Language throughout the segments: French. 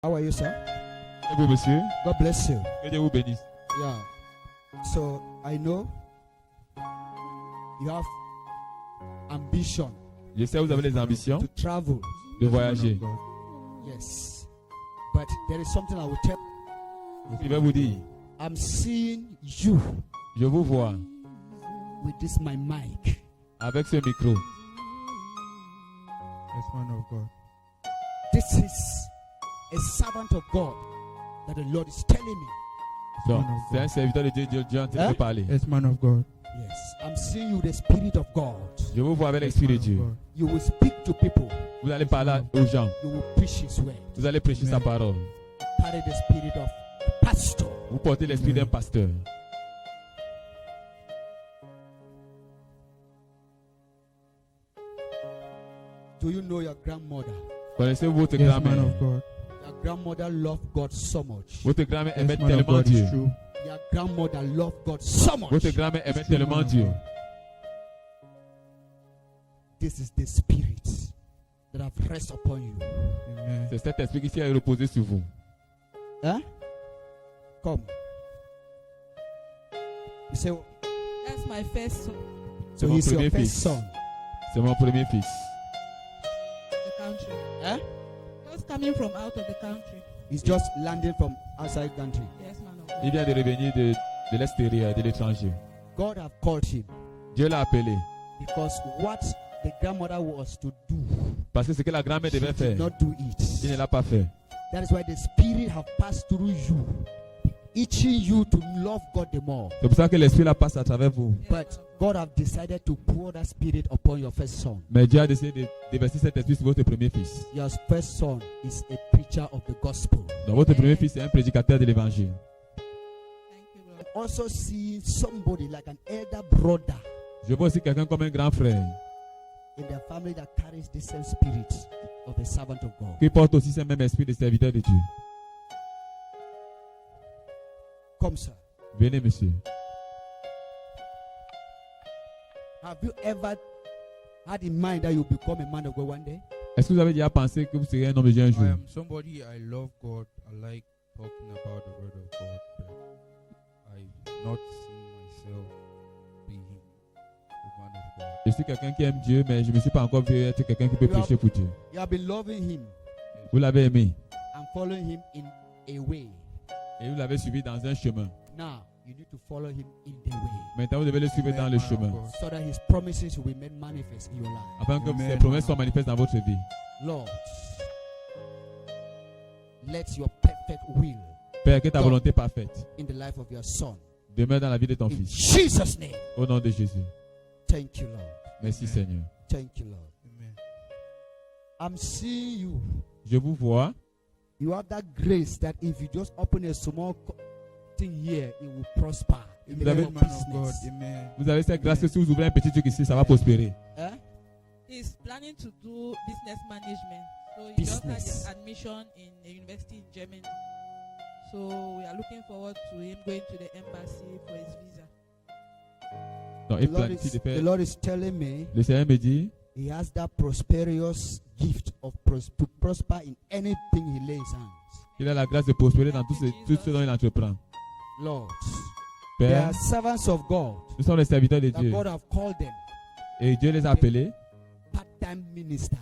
How are you, sir? Et vous, monsieur? God bless you. Que Dieu vous bénisse. Yeah. So I know you have ambition Je sais que vous avez les ambitions to travel. de voyager. Yes. But there is something I will tell. Je vais vous dire, I'm seeing you je vous vois with this my mic. avec ce micro. Yes, man of God. This is a servant of God that the Lord is telling me. Donc, c'est un serviteur de Dieu, Dieu est en train de parler. Yes, man of God. Yes. I'm seeing you with the Spirit of God. Je vous vois avec l'Esprit de Dieu. You will speak to people. Vous allez parler aux gens. You will preach His word. Vous allez prêcher sa parole. Carry the spirit of a pastor. Vous portez l'esprit d'un pasteur. Do you know your grandmother? Connaissez-vous votre Yes, man grand-mère? of God. Your grandmother loved God so much. Votre grand-mère aimait Yes, man of tellement God, Dieu. it's true. Your grandmother loved God so much. Votre grand-mère aimait It's true, tellement man of Dieu. God. This is the spirit that have rest upon you. Amen. C'est cet esprit qui s'est reposé sur vous. Huh? Come. You say, That's my first son C'est so mon he's your premier first fils. son. C'est mon premier fils. in the country. Huh? Just coming from out of the country. He's just landing from outside country. Yes, man of God. Il vient de revenir de l'extérieur, de l'étranger. God have called him Dieu l'a appelé. because what the grandmother was to do, Parce que ce que la grand-mère she devait did faire, not do il it. ne l'a pas fait. That is why the spirit have passed through you, itching you to love God the more. C'est pour ça que l'esprit la passe à travers vous. Yes, But man of God. God have decided to pour that spirit upon your first son. Mais Dieu a décidé de déverser cet esprit sur votre premier fils. Your first son is a preacher of the gospel. Donc votre premier fils est un prédicateur de l'évangile. Thank you, Lord. Also seeing somebody like an elder brother Je vois aussi quelqu'un comme un grand frère in their family that carries the same spirit of a servant of God. qui porte aussi ce même esprit de serviteur de Dieu. Come, sir. Venez, monsieur. Have you ever had in mind that you'll become a man of God one day? Est-ce que vous avez déjà pensé que vous serez un homme de Dieu un jour? I am somebody, I love God. I like talking about the word of God. But I've not seen myself being a man of God. Je suis quelqu'un qui aime Dieu, mais je ne me suis pas encore vu être quelqu'un qui peut prêcher pour Dieu. You have been loving him Vous l'avez aimé and following him in a way. et vous l'avez suivi dans un chemin. Now, you need to follow him in the way Maintenant, vous devez le suivre dans Amen, le man of chemin God. so that his promises will be made manifest in your life. afin que Amen. ces promesses soient manifestes dans votre vie. Lord, let your perfect will Père, que ta volonté parfaite in the life of your son. demeure dans la vie de ton In fils. Jesus' name. Au nom de Jésus. Thank you, Lord. Merci Amen. Seigneur. Thank you, Lord. Amen. I'm seeing you. Je vous vois. You have that grace that if you just open a small thing here, it will prosper. In the Amen, name Man of of God. business. Amen. Vous avez cette grâce que si vous ouvrez un petit truc ici, ça va prospérer. Eh? He's planning to do business management. So he just Business. had admission in a university in Germany. So we are looking forward to him going to the embassy for his visa. Donc, The il Lord planifie is, de the faire. Lord is telling me Le Seigneur me dit, he has that prosperous gift of to prosper in anything he lays hands. il a la grâce de prospérer dans tout ce dont il entreprend. Lord, they are Père, servants of God nous sommes les serviteurs de that Dieu. God have called them Et Dieu les a appelés, part-time minister.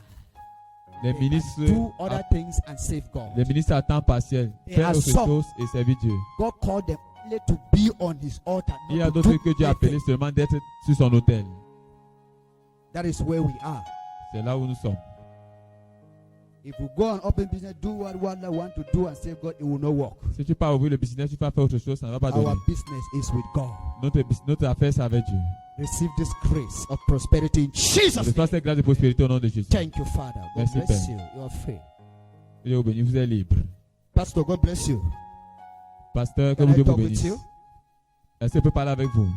les They ministres, can do other things and save God. les ministres à temps partiel, They faire are autre some. chose et servir Dieu. God called them only to be on his altar. Il y a not to d'autres do que Dieu a appelés anything. seulement d'être sur son autel. That is where we are. C'est là où nous sommes. If we go and open business, do what I want to do and save God, it will not work. Si tu pars ouvrir le business, tu vas faire autre chose, ça ne va pas Our donner. business is with God. Notre affaire, c'est avec Dieu. Receive this grace of prosperity in Jesus' Reçois name. cette grâce de prospérité au nom de Jésus. Thank you, Father. God Merci, bless Père. you. You are free. Dieu vous bénisse, vous êtes libre. Pastor, God bless you. Pasteur, que Can I Dieu vous talk with bénisse. you? Est-ce que je peux parler avec vous?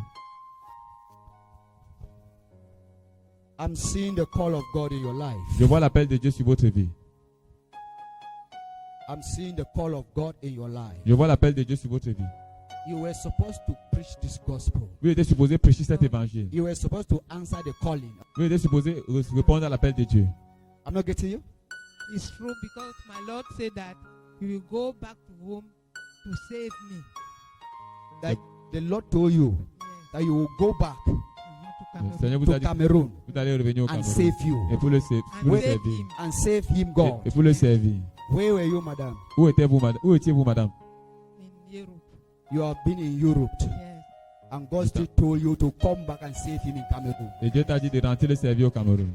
I'm seeing the call of God in your life. Je vois l'appel de Dieu sur votre vie. I'm seeing the call of God in your life. Je vois l'appel de Dieu sur votre vie. You were supposed to preach this gospel. Vous étiez supposé prêcher cet évangile. You were supposed to answer the calling. Vous étiez supposé répondre à l'appel de Dieu. I'm not getting you. It's true because my Lord said that he will go back to home to save me. That the Lord told you Yes. that you will go back To Le Cameroon. Seigneur vous to a dit, Cameroon vous allez revenir au and Cameroun. save you. Et pour le And save servir. him. And save him, God. Et pour le servir. Where were you, madam? Où étiez-vous, madame? Où étiez-vous, madame? In Europe. You have been in Europe. Yes. And God still told you to come back and save him in Cameroon. Et Dieu t'a dit de rentrer le servir au Cameroun.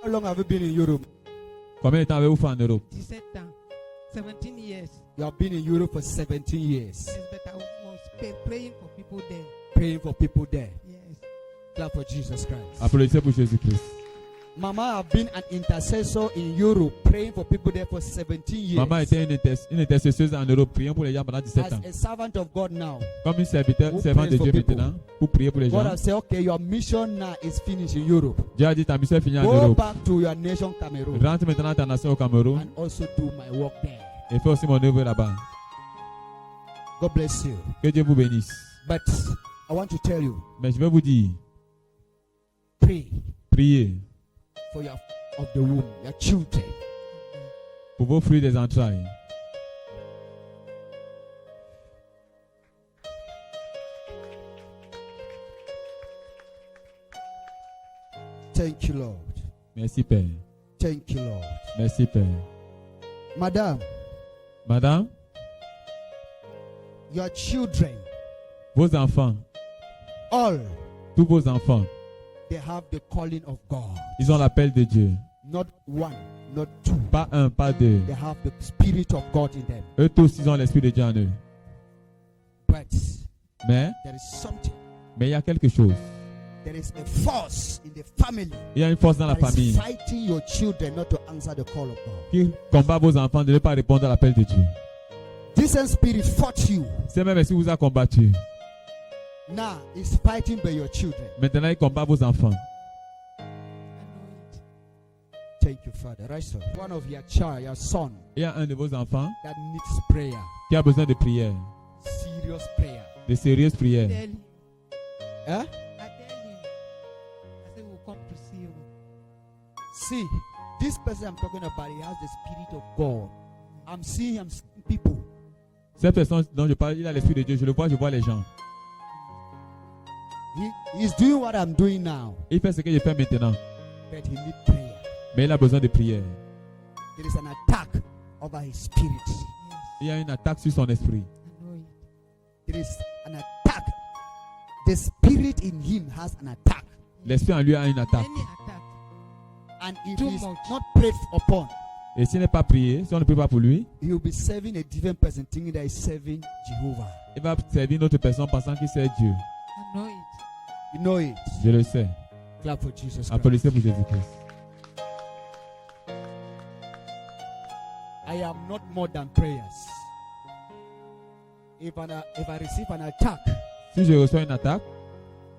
How long have you been in Europe? Combien de temps avez-vous fait en Europe? 17 ans. 17 years. You have been in Europe for 17 years. Yes, but I was praying for people there. Praying for people there. Yes. Clap for Jesus Christ. Applaudissez pour Jésus-Christ. Mama have been an intercessor in Europe, praying for people there for 17 years. Maman était une intercesseuse en Europe, priant pour les gens pendant 17 ans. As a servant of God now, Comme une servante Who servante de prays for Dieu people? maintenant, pour prier pour les God gens. has said, okay, your mission now is finished in Europe. Dieu a dit ta mission est finie en Go Europe. back to your nation, Cameroon, Rentre maintenant dans ta nation au Cameroun and also do my work there. et fais aussi mon œuvre là-bas. God bless you. Que Dieu vous bénisse. But I want to tell you, Mais je vais vous dire, pray priez for your of the womb, your children. pour vos fruits des entrailles. Thank you, Lord. Merci Père. Thank you, Lord. Merci Père. Madam, Madame, your children, vos enfants, all, tous vos enfants, they have the calling of God. ils ont l'appel de Dieu. Not one, not two. Pas un, pas deux. They have the Spirit of God in them. Eux tous, ils ont l'Esprit de Dieu en eux. But Mais there is something. il y a quelque chose. There is a force in the family Il y a une force dans la that is famille fighting your children not to answer the call of God. qui combat vos enfants de ne pas répondre à l'appel de Dieu. This same spirit fought you. C'est même si vous a combattu. Now it's fighting by your children. Maintenant, il combat vos enfants. I know it. Thank you, Father. Right, sir. One of your child, your son, Il y a un de vos enfants that needs prayer. qui a besoin de prière, Serious prayer. de sérieuses prières. Tell him. Eh? I tell him. I say we'll come to see you. See, this person I'm talking about, he has the Spirit of God. I'm seeing him seeing people. Cette personne dont je parle, il a l'Esprit de Dieu. Je vois les gens. He's doing what I'm doing now, Il fait ce que je fais maintenant. but he needs prayer. Mais il a besoin de prière. There is an attack over his spirit. Yes. Il y a une attaque sur son esprit. I know it. There is an attack. The spirit in him has an attack. L'esprit en lui a une attaque. Any attack. And if Too he's much. not prayed upon, Et s'il n'est pas prié, si on ne prie pas pour lui, he will be serving a different person, thinking that he's serving Jehovah. il va servir une autre personne pensant qu'il sert Dieu. I know it. You know it. Je le sais. Clap for Jesus Christ. Applaudissez pour Jésus-Christ. I am not more than prayers. If I receive an attack, Si je reçois une attaque,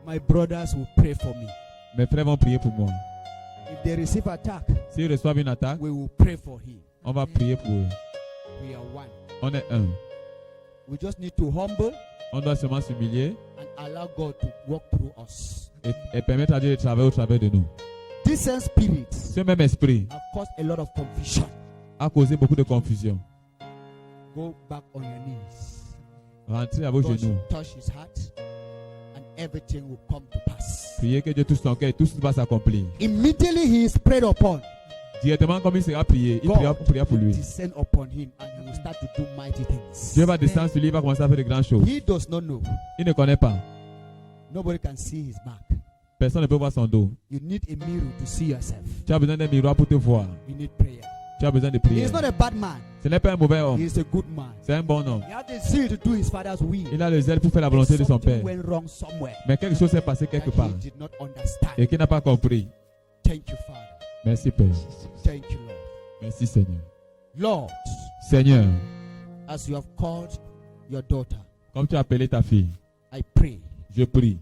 my brothers will pray for me. mes frères vont prier pour moi. If they receive attack, S'ils reçoivent une attaque, we will pray for him. on va prier pour eux. We are one. On est un. We just need to humble On doit seulement s'humilier and allow God to walk through us. et permettre à Dieu de travailler au travers de nous. This same spirit Ce même esprit have caused a lot of confusion. a causé beaucoup de confusion. Go back on your knees. Rentrez à vos God genoux. should touch his heart and everything will come to pass. Priez que Dieu touche son cœur et tout va s'accomplir. Immediately he is prayed upon. Directement comme il sera prié, il priera pour lui. Descend upon him and he will start to do mighty things. Dieu va descendre sur lui, il va commencer à faire de grandes choses. He does not know. Il ne connaît pas. Nobody can see his back. Personne ne peut voir son dos. You need a mirror to see yourself. Tu as besoin d'un miroir pour te voir. You need prayer. Tu as besoin de He prière. is not a bad man. Ce n'est pas un mauvais He homme. is a good man. C'est un bon homme. He had the zeal to do his father's will. Il a le zèle pour faire la volonté de son Something père. went wrong somewhere Mais quelque chose s'est passé quelque that part he did not understand. et qu'il n'a pas compris. Thank you, Father. Merci Père. Thank you, Lord. Merci Seigneur. Lord, Seigneur, as you have called your daughter, comme tu as appelé ta fille, I pray je prie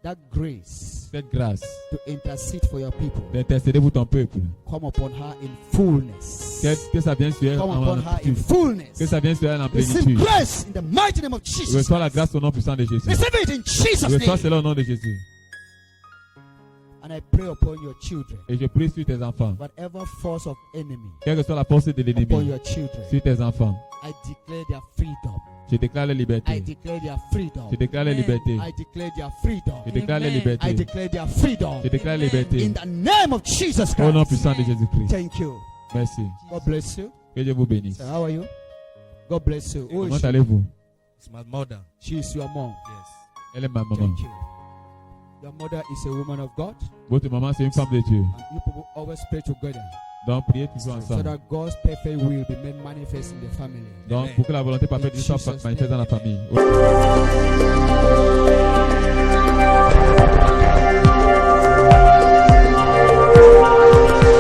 that grace cette grâce to intercede for your people d'intercéder pour ton peuple. come upon her in fullness. Que ça vienne sur elle Come en upon her in plénitude. fullness. Que ça vienne sur elle en Receive plénitude. grace in the mighty name of Jesus. Reçois la Christ. grâce au nom puissant de Jésus. Receive it in Jesus' Reçois name. cela au nom de Jésus. And And I pray upon your children. Et je prie sur tes enfants. Whatever force of enemy Quelle que soit la force de upon l'ennemi your children, sur tes enfants, I declare their freedom. je déclare la I liberté. declare their freedom. Je déclare la Amen. liberté. I declare their freedom. Je déclare la Amen. I liberté. declare their freedom. Je déclare la Amen. liberté. In the name of Jesus Au nom Christ. puissant de Jésus-Christ. Thank you. Merci. God bless you. Que Dieu vous bénisse. So how are you? God bless you. Who is Comment she? allez-vous? It's my mother. She is your mom. Yes. Elle est ma maman. Thank you. Your mother is a woman of God. Votre maman, c'est une femme de Dieu. And you people always pray together Donc, priez toujours so ensemble. that God's perfect will be made manifest in the family. Donc, pour que la volonté parfaite de Dieu soit Jesus' manifeste dans la famille.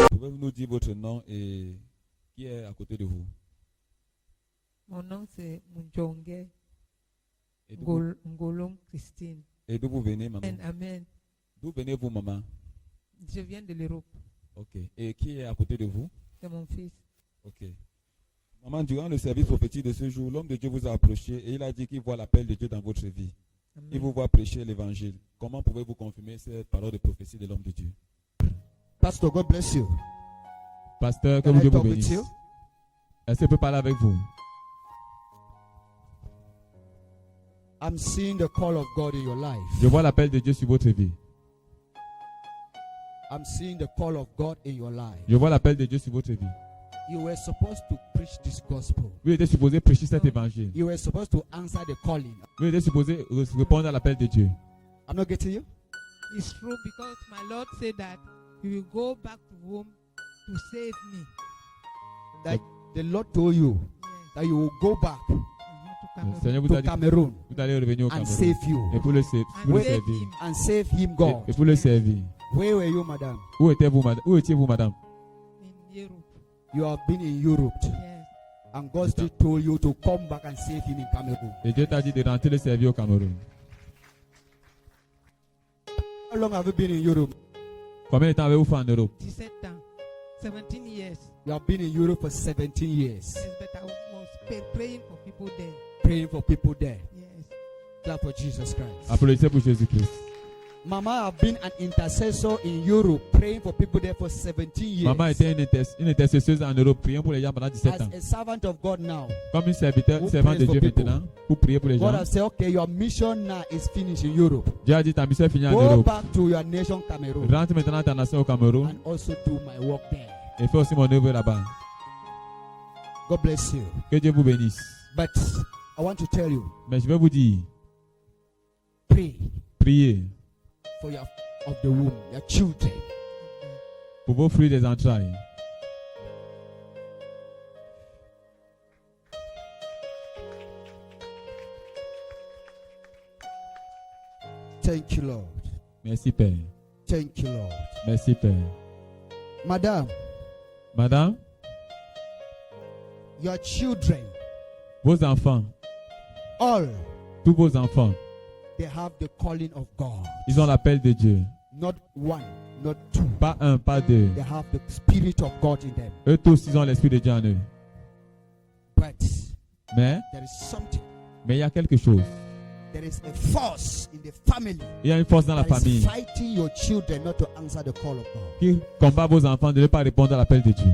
Pouvez-vous nous dire votre nom et qui est à côté de vous? Mon nom c'est Munjonge Et d'où Ngolong Christine. vous venez, maman? Amen, amen. D'où venez-vous, maman? Je viens de l'Europe. Ok. Et qui est à côté de vous? C'est mon fils. Ok. Maman, durant le service prophétique de ce jour, l'homme de Dieu vous a approché et il a dit qu'il voit l'appel de Dieu dans votre vie. Amen. Il vous voit prêcher l'évangile. Comment pouvez-vous confirmer cette parole de prophétie de l'homme de Dieu? Pastor, God bless you. Pasteur, que Can I Dieu vous talk with bénisse. you? Est-ce que je peux parler avec vous? I'm seeing the call of God in your life. Je vois l'appel de Dieu sur votre vie. I'm seeing the call of God in your life. Je vois l'appel de Dieu sur votre vie. You were supposed to preach this gospel. Vous étiez supposé prêcher cet évangile. You were supposed to answer the calling. Vous étiez supposé répondre à l'appel de Dieu. I'm not getting you. It's true because my Lord said that He will go back to home to save me. That the Lord told you Yes. that you will go back To Le Cameroon. Seigneur vous to a dit Cameroon vous allez revenir au and Cameroun. save you. Et pour le, And pour le save servir. him And save him, God. Et pour le servir. Where were you, madam? Où étiez-vous, madame? Où étiez-vous, madame? in Europe. You have been in Europe. Yes. And God still told you to come back and save him in Cameroon. Et Dieu t'a dit de rentrer le servir au Cameroun. How long have you been in Europe? Combien de temps avez-vous fait en Europe? 17 ans. 17 years. You have been in Europe for 17 years. Yes, but I was praying for people there. Praying for people there. Yes. Clap for Jesus Christ. Applaudissez pour Jésus-Christ. Mama have been an intercessor in Europe, praying for people there for 17 years. Maman était une intercesseuse en Europe, priant pour les gens pendant 17 ans. As a servant of God now, Comme une serviteur, Who servante de prays for Dieu people? maintenant, pour prier pour les God gens. has said, okay, your mission now is finished in Europe. Dieu a dit ta mission est finie en Go Europe. back to your nation, Cameroon, Rentre maintenant dans ta nation au Cameroun and also do my work there. et fais aussi mon œuvre là-bas. God bless you. Que Dieu vous bénisse. But I want to tell you, Mais je vais vous dire, pray priez for your of the womb, your children. pour vos fruits des entrailles. Thank you, Lord. Merci Père. Thank you, Lord. Merci Père. Madam, Madame, your children, vos enfants, all, tous vos enfants, they have the calling of God. ils ont l'appel de Dieu. Not one, not two. Pas un, pas deux. They have the Spirit of God in them. Eux tous, ils ont l'Esprit de Dieu en eux. But Mais there is something. il y a quelque chose. There is a force in the family Il y a une force dans la that is famille fighting your children not to answer the call of God. qui combat vos enfants de ne pas répondre à l'appel de Dieu.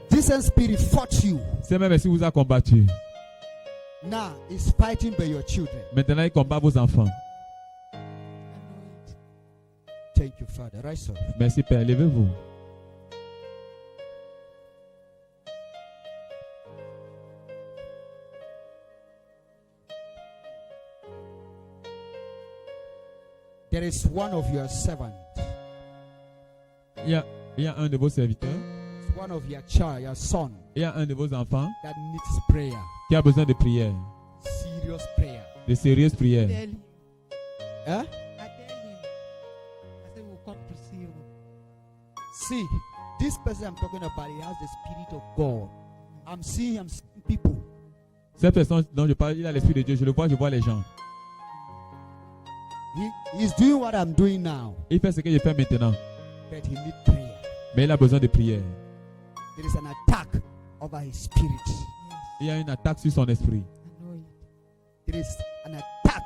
This same spirit fought you. C'est même si vous a combattu. Now it's fighting by your children. Maintenant, il combat vos enfants. I know it. Thank you, Father. Rise up. Merci Père, levez-vous. There is one of your servants, Il y a un de vos serviteurs, one of your child, your son, il y a un de vos enfants that needs prayer. qui a besoin de prière, Serious prayer. de sérieuses prières. Tell him. Huh? I tell him. I said we'll come to see you. See, this person I'm talking about, he has the Spirit of God. I'm seeing him seeing people. Cette personne dont je parle, il a l'Esprit de Dieu. Je le vois, je vois les gens. He's doing what I'm doing now, Il fait ce que je fais maintenant, but he needs prayer. mais il a besoin de prière. There is an attack over his spirit. Yes. Il y a une attaque sur son esprit. I know it. There is an attack.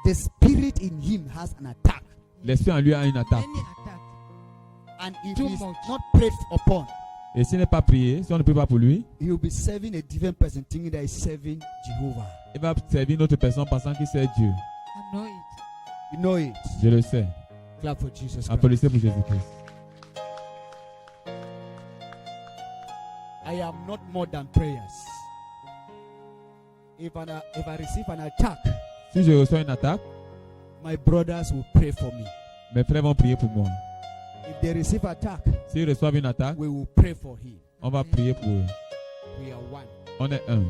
The spirit in him has an attack. l'esprit en lui a une attaque. Any attack. And if Too he's much. not prayed upon, Et s'il n'est pas prié, si on ne prie pas pour lui, he will be serving a different person, thinking that he's serving Jehovah. il va servir une autre personne pensant qu'il sert Dieu. I know it. You know it. Je le sais. Clap for Jesus Christ. Applaudissez pour Jésus-Christ. I am not more than prayers. If I receive an attack, Si je reçois une attaque, my brothers will pray for me. mes frères vont prier pour moi. If they receive attack, S'ils reçoivent une attaque, we will pray for him. on va prier pour eux. We are one. On est un.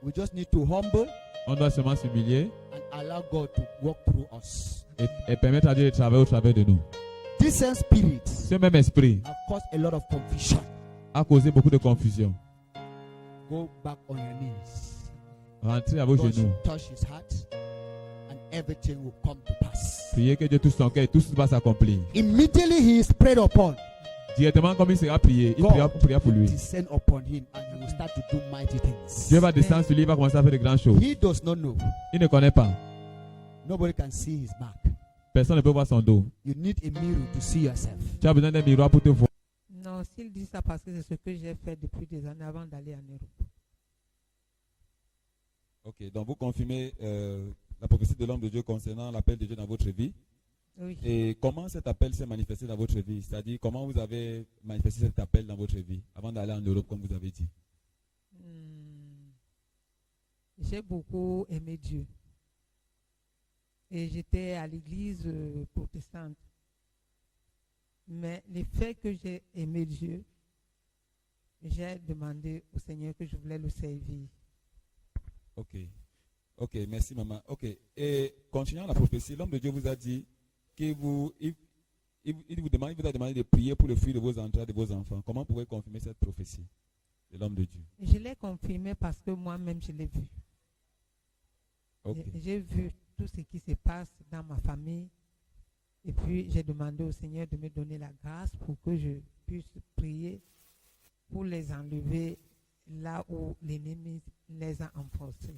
We just need to humble On doit seulement s'humilier and allow God to walk through us. et permettre à Dieu de travailler au travers de nous. These same spirits Ce même esprit have caused a lot of confusion. a causé beaucoup de confusion. Go back on your knees. Rentrez à vos God genoux. should touch his heart and everything will come to pass. Priez que Dieu touche son cœur et tout va s'accomplir. Immediately he is prayed upon, Directement comme il sera prié, il priera pour lui. descend upon him and he will start to do mighty things. Dieu va descendre sur lui, il va commencer à faire de grandes choses. He does not know. Il ne connaît pas. Nobody can see his mark. Personne ne peut voir son dos. You need a mirror to see yourself. Tu as besoin d'un miroir pour te voir. Non, s'il dit ça parce que c'est ce que j'ai fait depuis des années avant d'aller en Europe. Ok, donc vous confirmez la prophétie de l'homme de Dieu concernant l'appel de Dieu dans votre vie. Oui. Et comment cet appel s'est manifesté dans votre vie? C'est-à-dire, comment vous avez manifesté cet appel dans votre vie avant d'aller en Europe, comme vous avez dit? J'ai beaucoup aimé Dieu. Et j'étais à l'église protestante. Mais le fait que j'ai aimé Dieu, j'ai demandé au Seigneur que je voulais le servir. Ok. Ok, merci maman. Ok. Et continuant la prophétie, l'homme de Dieu vous a dit qu'il vous a demandé de prier pour le fruit de vos entrailles, de vos enfants. Comment pouvez-vous confirmer cette prophétie de l'homme de Dieu? Je l'ai confirmé parce que moi-même je l'ai vu. Ok. J'ai vu tout ce qui se passe dans ma famille. Et puis j'ai demandé au Seigneur de me donner la grâce pour que je puisse prier pour les enlever là où l'ennemi les a enfoncés.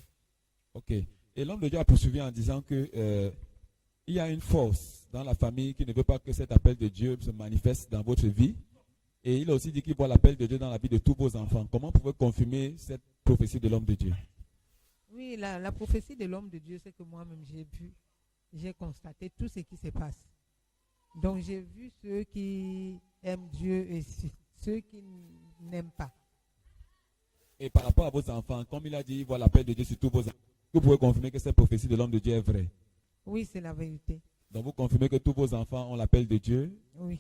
Ok. Et l'homme de Dieu a poursuivi en disant que il y a une force dans la famille qui ne veut pas que cet appel de Dieu se manifeste dans votre vie. Et il a aussi dit qu'il voit l'appel de Dieu dans la vie de tous vos enfants. Comment pouvez-vous confirmer cette prophétie de l'homme de Dieu? Oui, la prophétie de l'homme de Dieu, c'est que moi-même j'ai vu, j'ai constaté tout ce qui se passe. Donc j'ai vu ceux qui aiment Dieu et ceux qui n'aiment pas. Et par rapport à vos enfants, comme il a dit, il voit l'appel de Dieu sur tous vos enfants. Vous pouvez confirmer que cette prophétie de l'homme de Dieu est vraie. Oui, c'est la vérité. Donc vous confirmez que tous vos enfants ont l'appel de Dieu. Oui.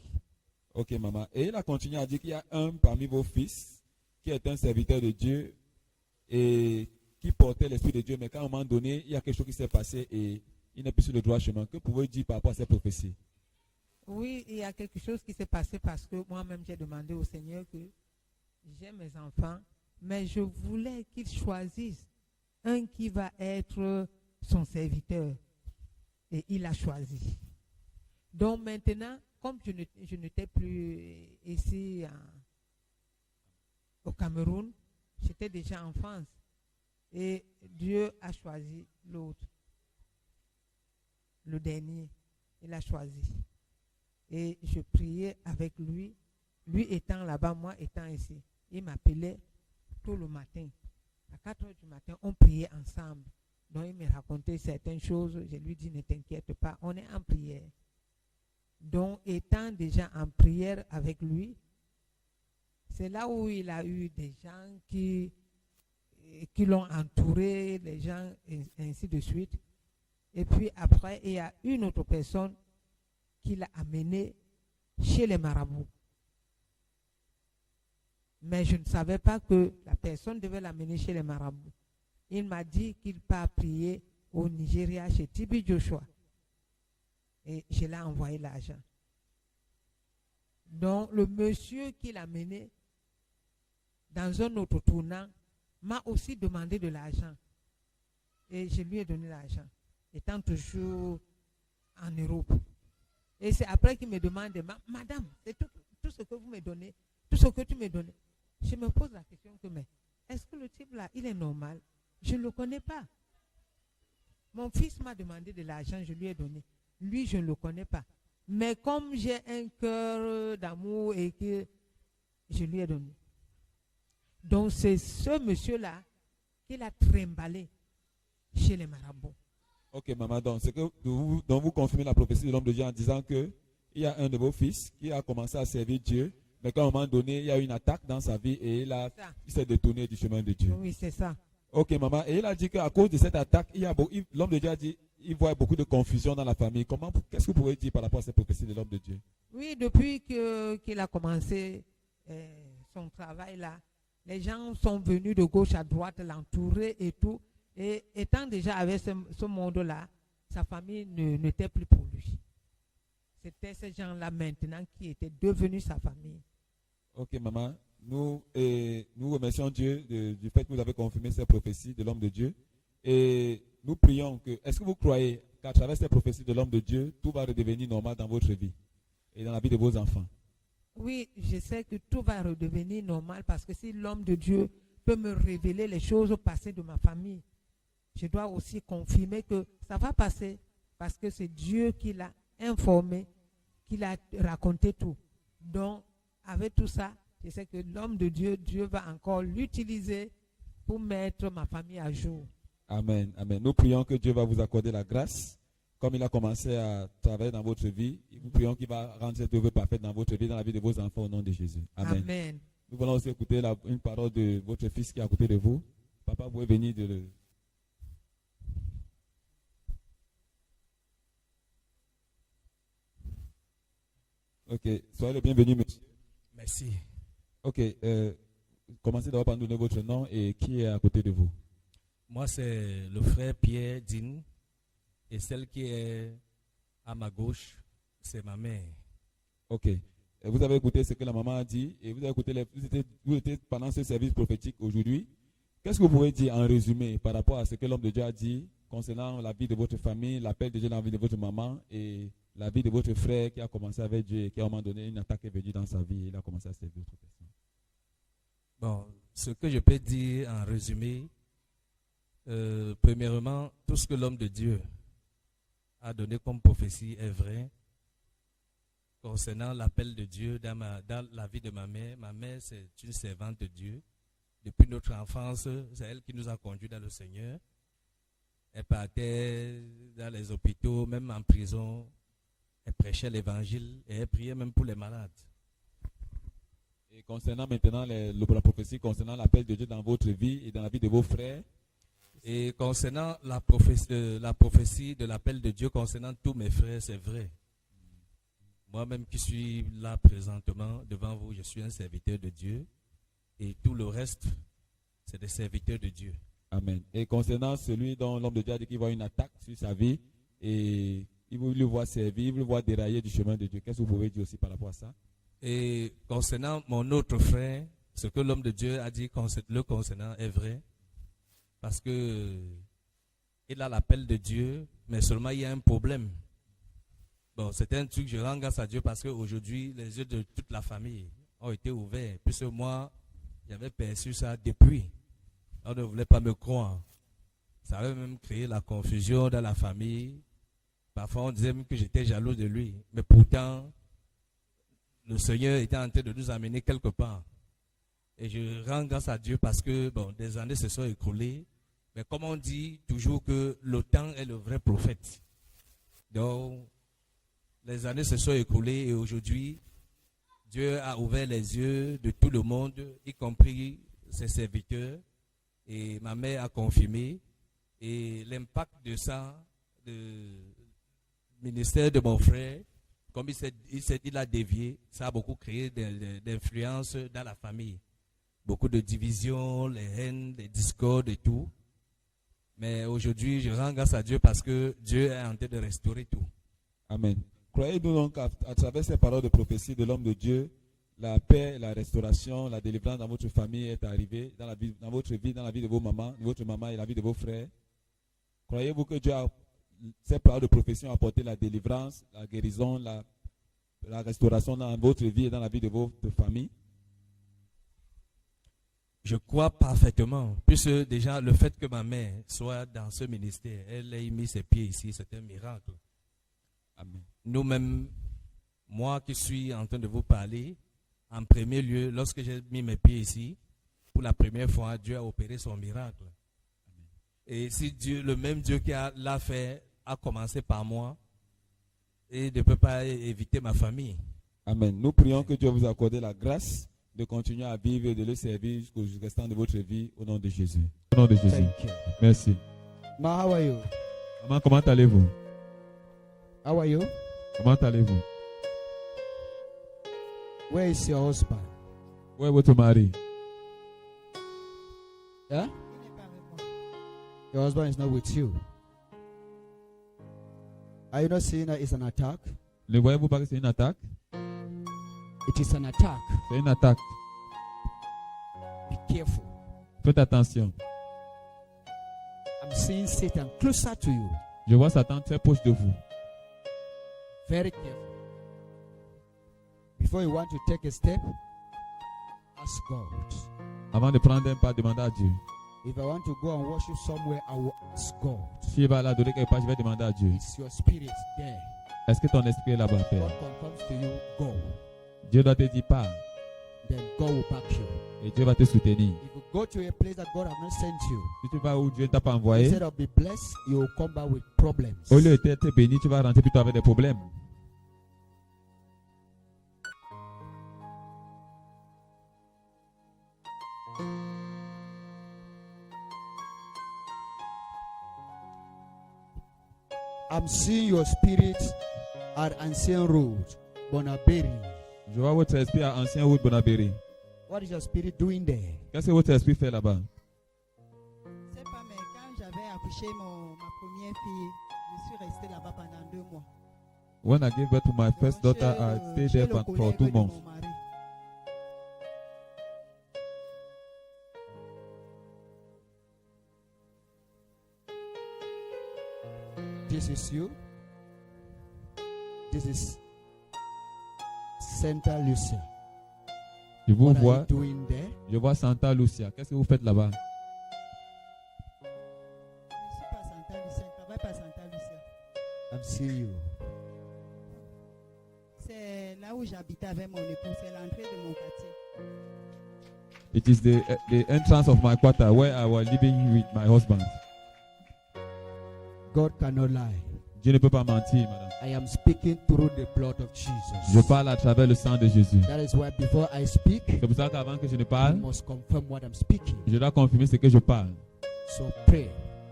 Ok, maman. Et il a continué à dire qu'il y a un parmi vos fils qui est un serviteur de Dieu et qui portait l'esprit de Dieu, mais qu'à un moment donné, il y a quelque chose qui s'est passé et il n'est plus sur le droit chemin. Que pouvez-vous dire par rapport à cette prophétie? Oui, il y a quelque chose qui s'est passé parce que moi-même j'ai demandé au Seigneur que j'ai mes enfants, mais je voulais qu'il choisisse un qui va être son serviteur. Et il a choisi. Donc maintenant, comme je n'étais plus ici au Cameroun, j'étais déjà en France. Et Dieu a choisi l'autre. Le dernier, il a choisi. Et je priais avec lui, lui étant là-bas, moi étant ici. Il m'appelait tôt le matin. À 4 heures du matin, on priait ensemble. Donc il me racontait certaines choses. Je lui dis, ne t'inquiète pas, on est en prière. Donc étant déjà en prière avec lui, c'est là où il a eu des gens qui l'ont entouré, les gens et ainsi de suite. Et puis après, il y a une autre personne qui l'a amené chez les marabouts. Mais je ne savais pas que la personne devait l'amener chez les marabouts. Il m'a dit qu'il part prier au Nigeria chez Tibi Joshua. Et je l'ai envoyé l'argent. Donc le monsieur qui l'a mené dans un autre tournant m'a aussi demandé de l'argent. Et je lui ai donné l'argent, étant toujours en Europe. Et c'est après qu'il me demande, madame, c'est tout ce que vous me donnez, tout ce que tu me donnes. Je me pose la question que, mais est-ce que le type là, il est normal? Je ne le connais pas. Mon fils m'a demandé de l'argent, je lui ai donné. Lui, je ne le connais pas. Mais comme j'ai un cœur d'amour et que je lui ai donné. Donc, c'est ce monsieur-là qui l'a trimballé chez les marabouts. Ok, maman, donc c'est que vous confirmez la prophétie de l'homme de Dieu en disant que il y a un de vos fils qui a commencé à servir Dieu, mais qu'à un moment donné, il y a eu une attaque dans sa vie et il s'est détourné du chemin de Dieu. Oui, c'est ça. Ok, maman, et il a dit qu'à cause de cette attaque, l'homme de Dieu a dit il voit beaucoup de confusion dans la famille. Qu'est-ce que vous pouvez dire par rapport à cette prophétie de l'homme de Dieu? Oui, depuis qu'il a commencé son travail là, les gens sont venus de gauche à droite l'entourer et tout. Et étant déjà avec ce monde-là, sa famille n'était plus pour lui. C'était ces gens-là maintenant qui étaient devenus sa famille. Ok, maman. Nous remercions Dieu du fait que vous avez confirmé cette prophétie de l'homme de Dieu. Et nous prions que, est-ce que vous croyez qu'à travers cette prophétie de l'homme de Dieu, tout va redevenir normal dans votre vie et dans la vie de vos enfants? Oui, je sais que tout va redevenir normal parce que si l'homme de Dieu peut me révéler les choses passées de ma famille, je dois aussi confirmer que ça va passer parce que c'est Dieu qui l'a informé, qui l'a raconté tout. Donc, avec tout ça, je sais que l'homme de Dieu, Dieu va encore l'utiliser pour mettre ma famille à jour. Amen, amen. Nous prions que Dieu va vous accorder la grâce. Comme il a commencé à travailler dans votre vie, nous prions qu'il va rendre cette œuvre parfaite dans votre vie, dans la vie de vos enfants au nom de Jésus. Amen. Amen. Nous voulons aussi écouter une parole de votre fils qui est à côté de vous. Papa, vous pouvez venir de le... Ok, soyez le bienvenu, monsieur. Merci. Ok, commencez d'abord par nous donner votre nom et qui est à côté de vous. Moi, c'est le frère Pierre Din. Et celle qui est à ma gauche, c'est ma mère. Ok. Vous avez écouté ce que la maman a dit et vous avez écouté vous étiez pendant ce service prophétique aujourd'hui. Qu'est-ce que vous pouvez dire en résumé par rapport à ce que l'homme de Dieu a dit concernant la vie de votre famille, l'appel de Dieu dans la vie de votre maman et la vie de votre frère qui a commencé avec Dieu et qui à un moment donné une attaque est venue dans sa vie et il a commencé à servir d'autres personnes? Bon, ce que je peux dire en résumé, premièrement, tout ce que l'homme de Dieu a donné comme prophétie est vrai. Concernant l'appel de Dieu dans la vie de ma mère, c'est une servante de Dieu. Depuis notre enfance, c'est elle qui nous a conduits dans le Seigneur. Elle partait dans les hôpitaux, même en prison. Elle prêchait l'évangile et elle priait même pour les malades. Et concernant maintenant la prophétie, concernant l'appel de Dieu dans votre vie et dans la vie de vos frères, et concernant la prophétie de l'appel de Dieu concernant tous mes frères, c'est vrai. Moi-même qui suis là présentement devant vous, je suis un serviteur de Dieu. Et tout le reste, c'est des serviteurs de Dieu. Amen. Et concernant celui dont l'homme de Dieu a dit qu'il voit une attaque sur sa vie et il le voit servir, il le voit dérailler du chemin de Dieu, qu'est-ce que vous pouvez dire aussi par rapport à ça? Et concernant mon autre frère, ce que l'homme de Dieu a dit le concernant est vrai. Parce que il a l'appel de Dieu, mais seulement il y a un problème. Bon, c'est un truc, je rends grâce à Dieu parce qu'aujourd'hui, les yeux de toute la famille ont été ouverts. Puisque moi, j'avais perçu ça depuis. On ne voulait pas me croire. Ça avait même créé la confusion dans la famille. Parfois, on disait même que j'étais jaloux de lui. Mais pourtant, le Seigneur était en train de nous amener quelque part. Et je rends grâce à Dieu parce que, bon, des années se sont écoulées. Mais comme on dit toujours que le temps est le vrai prophète. Donc, les années se sont écoulées et aujourd'hui, Dieu a ouvert les yeux de tout le monde, y compris ses serviteurs. Et ma mère a confirmé. Et l'impact de ça, le ministère de mon frère, comme il a dévié, ça a beaucoup créé d'influence dans la famille. Beaucoup de divisions, les haines, les discordes et tout. Mais aujourd'hui, je rends grâce à Dieu parce que Dieu est en train de restaurer tout. Amen. Croyez-nous donc à travers ces paroles de prophétie de l'homme de Dieu, la paix, la restauration, la délivrance dans votre famille est arrivée, dans votre vie, dans la vie de vos mamans, de votre maman et la vie de vos frères. Croyez-vous que Dieu a, ces paroles de prophétie ont apporté la délivrance, la guérison, la restauration dans votre vie et dans la vie de votre famille? Je crois parfaitement, puisque déjà le fait que ma mère soit dans ce ministère, elle ait mis ses pieds ici, c'est un miracle. Amen. Nous-mêmes, moi qui suis en train de vous parler, en premier lieu, lorsque j'ai mis mes pieds ici, pour la première fois, Dieu a opéré son miracle. Et si Dieu, le même Dieu qui l'a fait, a commencé par moi, et ne peut pas éviter ma famille. Amen. Nous prions que Dieu vous accorde la grâce de continuer à vivre et de le servir jusqu'au restant de votre vie au nom de Jésus. Au nom de Jésus. Thank you. Merci. Ma, how are you? Maman, comment allez-vous? How are you? Comment allez-vous? Where is your husband? Où est votre mari? Yeah? Your husband is not with you. Are you not seeing that it's an attack? Ne voyez-vous pas que c'est une attaque? It is an attack. C'est une attaque. Be careful. Faites attention. I'm seeing Satan closer to you. Je vois Satan très proche de vous. Very careful. Before you want to take a step, ask God. Avant de prendre un pas, demandez à Dieu. If I want to go and worship somewhere, I will ask God. Si je vais aller adorer quelque part, je vais demander à Dieu. It's your spirit there. Est-ce que ton esprit est là-bas, Père? God comes to you, go. Dieu doit te dire pas. Then God will back you. Et Dieu va te soutenir. If you go to a place that God has not sent you, Si tu vas où Dieu ne t'a pas envoyé, instead of be blessed, you will come back with problems. au lieu d'être béni, tu vas rentrer plutôt avec des problèmes. I'm seeing your spirit at Ancien Road, Bonaberi. Je vois votre esprit à Ancien Route Bonabéry. What is your spirit doing there? Qu'est-ce que votre esprit fait là-bas? C'est pas, mais quand j'avais accouché ma première fille, je suis restée là-bas pendant 2 mois. When I gave birth to my first daughter, I stayed there for 2 months. This is you. This is Santa Lucia. Je vous What are vois, you doing there? je vois Santa Lucia. Qu'est-ce que vous faites là-bas? Je ne suis pas Santa Lucia, je ne travaille pas Santa Lucia. I'm seeing you. C'est là où j'habitais avec mon époux, c'est l'entrée de mon quartier. It is the entrance of my quarter where I was living with my husband. God cannot lie. Dieu ne peut pas mentir, madame. I am speaking through the blood of Je Jesus. parle à travers le sang de Jésus. That is why before I speak, C'est pour ça qu'avant que je ne I parle, must confirm what I'm speaking. je dois confirmer ce que je parle. So pray.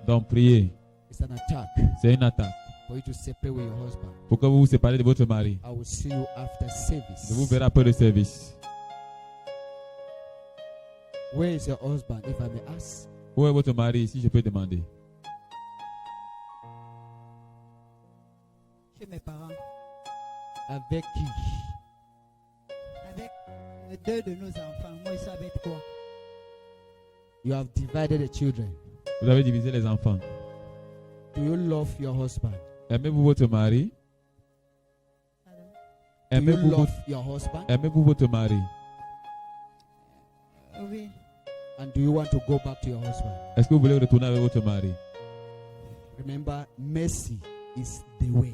Donc priez. It's an attack C'est une attaque. for you to separate with your husband. Pour que vous vous séparez de votre mari. I will see you after service. Je vous verrai après le service. Where is your husband, if I may ask? Où est votre mari, si je peux demander? Chez mes parents. Avec qui? Avec 2 de nos enfants. Moi, je suis avec 3. You have divided the children. Vous avez divisé les enfants. Do you love your husband? Aimez-vous votre mari? Do you Aimez-vous love votre, your husband? aimez-vous votre mari? Oui. And do you want to go back to your husband? Est-ce que vous voulez retourner avec votre mari? Remember, mercy is the way.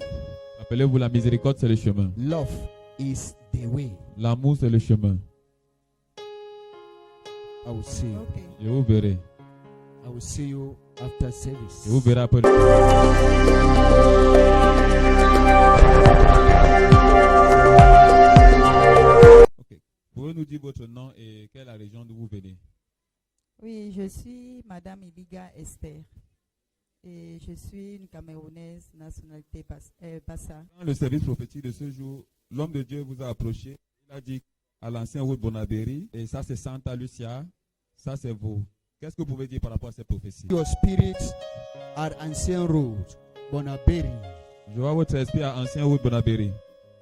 Rappelez-vous, la miséricorde, c'est le chemin. Love is the way. L'amour, c'est le chemin. I will see you. Ok. Je vous verrai. I will see you after service. Je vous verrai après. Ok. Pouvez-vous nous dire votre nom et quelle est la région d'où vous venez? Oui, je suis Madame Iliga Esther. Et je suis une Camerounaise, nationalité Bassa. Dans le service prophétique de ce jour, l'homme de Dieu vous a approché. Il a dit à l'ancien route Bonabéry, et ça c'est Santa Lucia, ça c'est vous. Qu'est-ce que vous pouvez dire par rapport à cette prophétie? Your spirit at Ancien Road, Bonaberi. Je vois votre esprit à Ancien Route Bonabéry.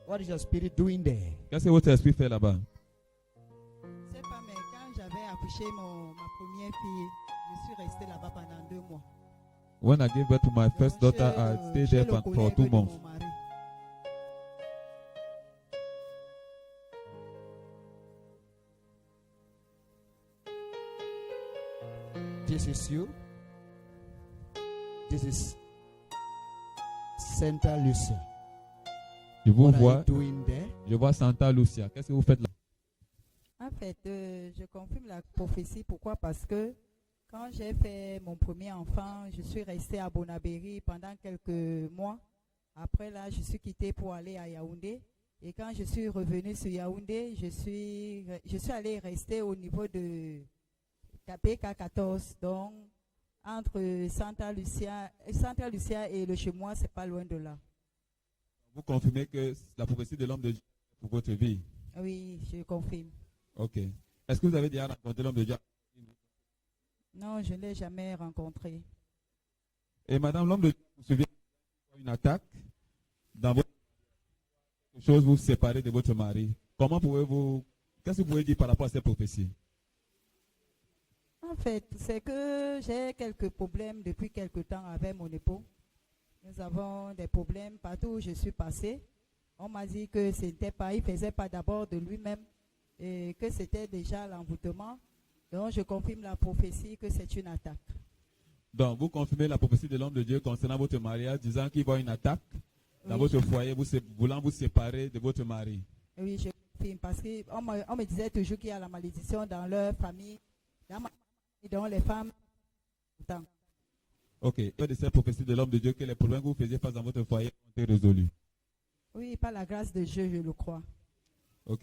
What is your spirit doing there? Qu'est-ce que votre esprit fait là-bas? C'est pas, mais quand j'avais accouché ma première fille, je suis restée là-bas pendant 2 mois. When I gave birth to my first daughter, I stayed there for 2 months. This is you. This is Santa Lucia. Je vous What are vois, you doing there? je vois Santa Lucia. Qu'est-ce que vous faites là? En fait, je confirme la prophétie. Pourquoi? Parce que quand j'ai fait mon premier enfant, je suis restée à Bonabéry pendant quelques mois. Après là, je suis quittée pour aller à Yaoundé. Et quand je suis revenue sur Yaoundé, je suis allée rester au niveau de KPK14. Donc, entre Santa Lucia et le chez moi, c'est pas loin de là. Vous confirmez que la prophétie de l'homme de Dieu est pour votre vie. Oui, je confirme. Ok. Est-ce que vous avez déjà rencontré l'homme de Dieu? Non, je ne l'ai jamais rencontré. Et madame, l'homme de Dieu, vous vous souvenez d'une attaque dans votre chose, vous séparez de votre mari. Qu'est-ce que vous pouvez dire par rapport à cette prophétie? En fait, c'est que j'ai quelques problèmes depuis quelque temps avec mon époux. Nous avons des problèmes partout où je suis passée. On m'a dit que c'était pas, il faisait pas d'abord de lui-même et que c'était déjà l'envoûtement. Donc je confirme la prophétie que c'est une attaque. Donc, vous confirmez la prophétie de l'homme de Dieu concernant votre mariage, disant qu'il va y avoir une attaque dans Oui, votre foyer, voulant vous séparer de votre mari. oui, je confirme parce qu'on me disait toujours qu'il y a la malédiction dans leur famille, dans ma famille, dans les femmes. Ok. Et de cette prophétie de l'homme de Dieu, que les problèmes que vous faisiez face dans votre foyer ont été résolus. Oui, par la grâce de Dieu, je le crois. Ok.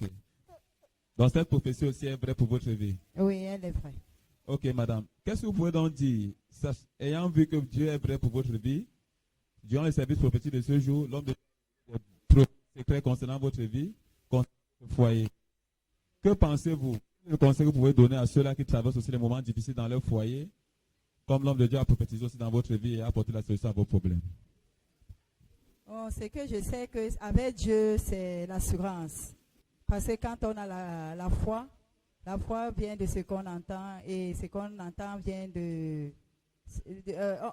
Donc, cette prophétie aussi est vraie pour votre vie. Oui, elle est vraie. Ok, madame. Qu'est-ce que vous pouvez donc dire? Ayant vu que Dieu est vrai pour votre vie, durant le service prophétique de ce jour, l'homme de Dieu est secret concernant votre vie, concernant votre foyer. Que pensez-vous? Le conseil que vous pouvez donner à ceux-là qui traversent aussi les moments difficiles dans leur foyer, comme l'homme de Dieu a prophétisé aussi dans votre vie et a apporté la solution à vos problèmes? Oh, c'est que je sais qu'avec Dieu, c'est l'assurance. Parce que quand on a la foi vient de ce qu'on entend et ce qu'on entend vient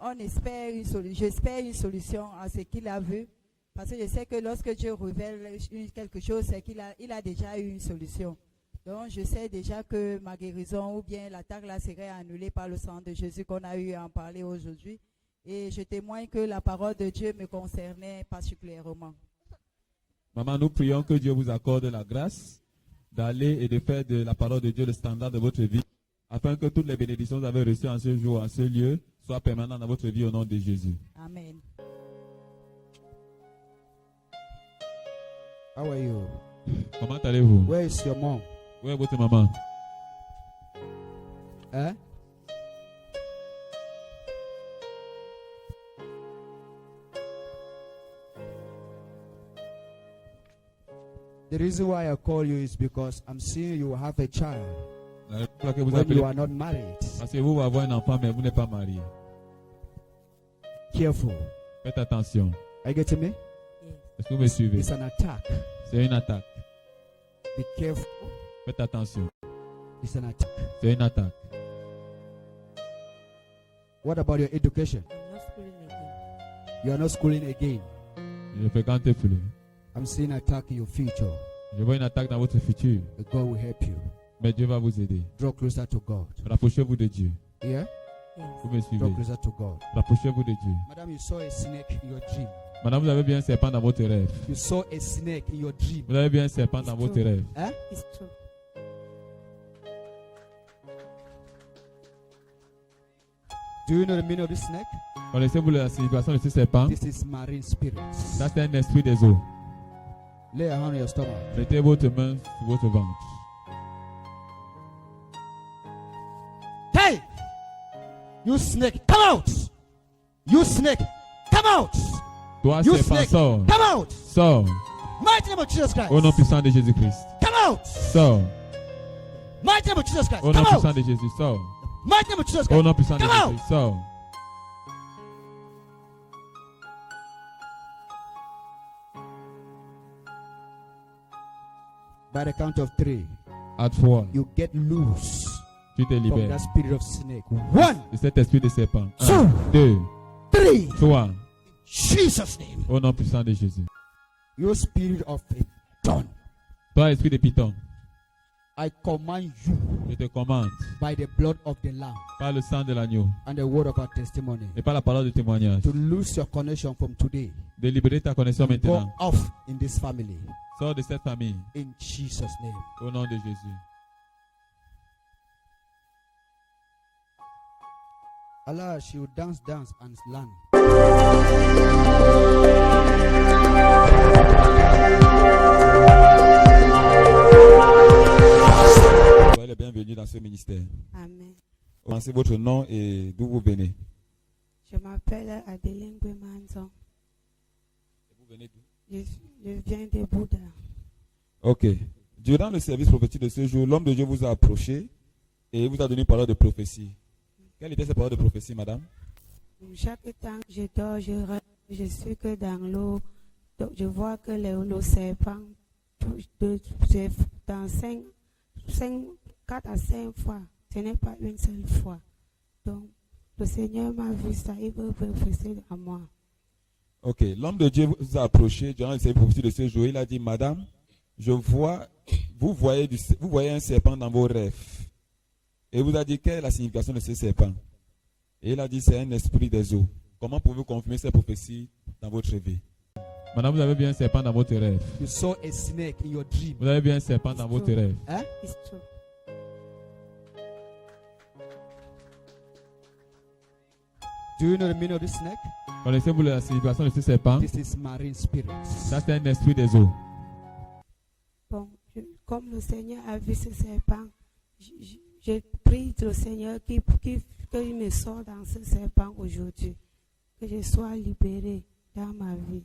on espère j'espère une solution à ce qu'il a vu. Parce que je sais que lorsque Dieu révèle quelque chose, c'est qu'il a déjà eu une solution. Donc je sais déjà que ma guérison ou bien l'attaque là serait annulée par le sang de Jésus qu'on a eu à en parler aujourd'hui. Et je témoigne que la parole de Dieu me concernait particulièrement. Maman, nous prions que Dieu vous accorde la grâce d'aller et de faire de la parole de Dieu le standard de votre vie, afin que toutes les bénédictions que vous avez reçues en ce jour, en ce lieu, soient permanentes dans votre vie au nom de Jésus. Amen. How are you? Comment allez-vous? Where is your mom? Où est votre maman? Eh? The reason why I call you is because I'm seeing you have a child La raison pour laquelle vous when appelez, you are not married. parce que vous allez avoir un enfant, mais vous n'êtes pas marié. Careful. Faites attention. Are you getting me? Est-ce que vous me suivez? It's an attack. C'est une attaque. Be careful. Faites attention. It's an attack. C'est une attaque. What about your education? I'm not schooling again. You are not schooling again. Je ne fréquente plus. I'm seeing attack in your future. Je vois une attaque dans votre futur. But God will help you. Mais Dieu va vous aider. Draw closer to God. Rapprochez-vous de Dieu. Yeah? Yes. Vous me Draw suivez. closer to God. Rapprochez-vous de Dieu. Madam, you saw a snake in your dream. Madame, vous avez vu un serpent dans votre rêve. You saw a snake in your dream. Vous avez vu un serpent dans votre rêve. Huh? It's true. Do you know the meaning of this snake? Connaissez-vous la signification de ce serpent? This is marine spirits. Ça, c'est un esprit des eaux. Lay a hand on your stomach. Mettez votre main sur votre ventre. Hey! You snake, come out! You snake, come out! Toi, You serpent, snake, sors. come out! Sors. Mighty name of Jesus Christ. Au nom puissant de Jésus-Christ. Come out! Sors. Mighty name of Jesus Christ. Au nom Come puissant out! de Jésus. Sors. Mighty name of Jesus Au Christ. nom puissant de Come out! Jésus. Sors. By the count of 3, À 3, you get loose tu te from libères that spirit of snake. 1, de cet esprit de serpent. 2, 2, 3. 3. Jesus' name. Au nom puissant de Jésus. Your spirit of a dawn. Toi, esprit de python. I command you Je te commande, by the blood of the Lamb par le sang de l'agneau and the word of our testimony et par la parole de témoignage, to lose your connection from today. de libérer ta connexion Go maintenant. off in this family. Sors de cette famille In Jesus' name. au nom de Jésus. Allah, she will dance and learn. Soyez les bienvenus dans ce ministère. Amen. Commencez votre nom et d'où vous venez. Je m'appelle Adeline Guemanzon. Vous venez d'où? Je viens de Bouddha. Ok. Durant le service prophétique de ce jour, l'homme de Dieu vous a approché et vous a donné une parole de prophétie. Quelle était cette parole de prophétie, madame? Chaque temps que je dors, je rêve, je suis que dans l'eau. Donc, je vois que le serpent dans 4 à 5 fois. Ce n'est pas une seule fois. Donc, le Seigneur m'a vu ça, il veut prophétiser à moi. Ok. L'homme de Dieu vous a approché durant le service prophétique de ce jour. Il a dit, madame, je vois, vous voyez un serpent dans vos rêves. Et vous a dit, quelle est la signification de ce serpent? Et il a dit, c'est un esprit des eaux. Comment pouvez-vous confirmer cette prophétie dans votre vie? Madame, vous avez bien un serpent dans votre rêve. You saw a snake in your dream. Vous avez bien un serpent dans votre rêve. Hein? It's true. Do you know the meaning of this snake? Connaissez-vous la signification de ce serpent? This is marine spirit. Ça, c'est un esprit des eaux. Bon, comme le Seigneur a vu ce serpent, je prie le Seigneur qu'il me sorte dans ce serpent aujourd'hui, que je sois libéré dans ma vie.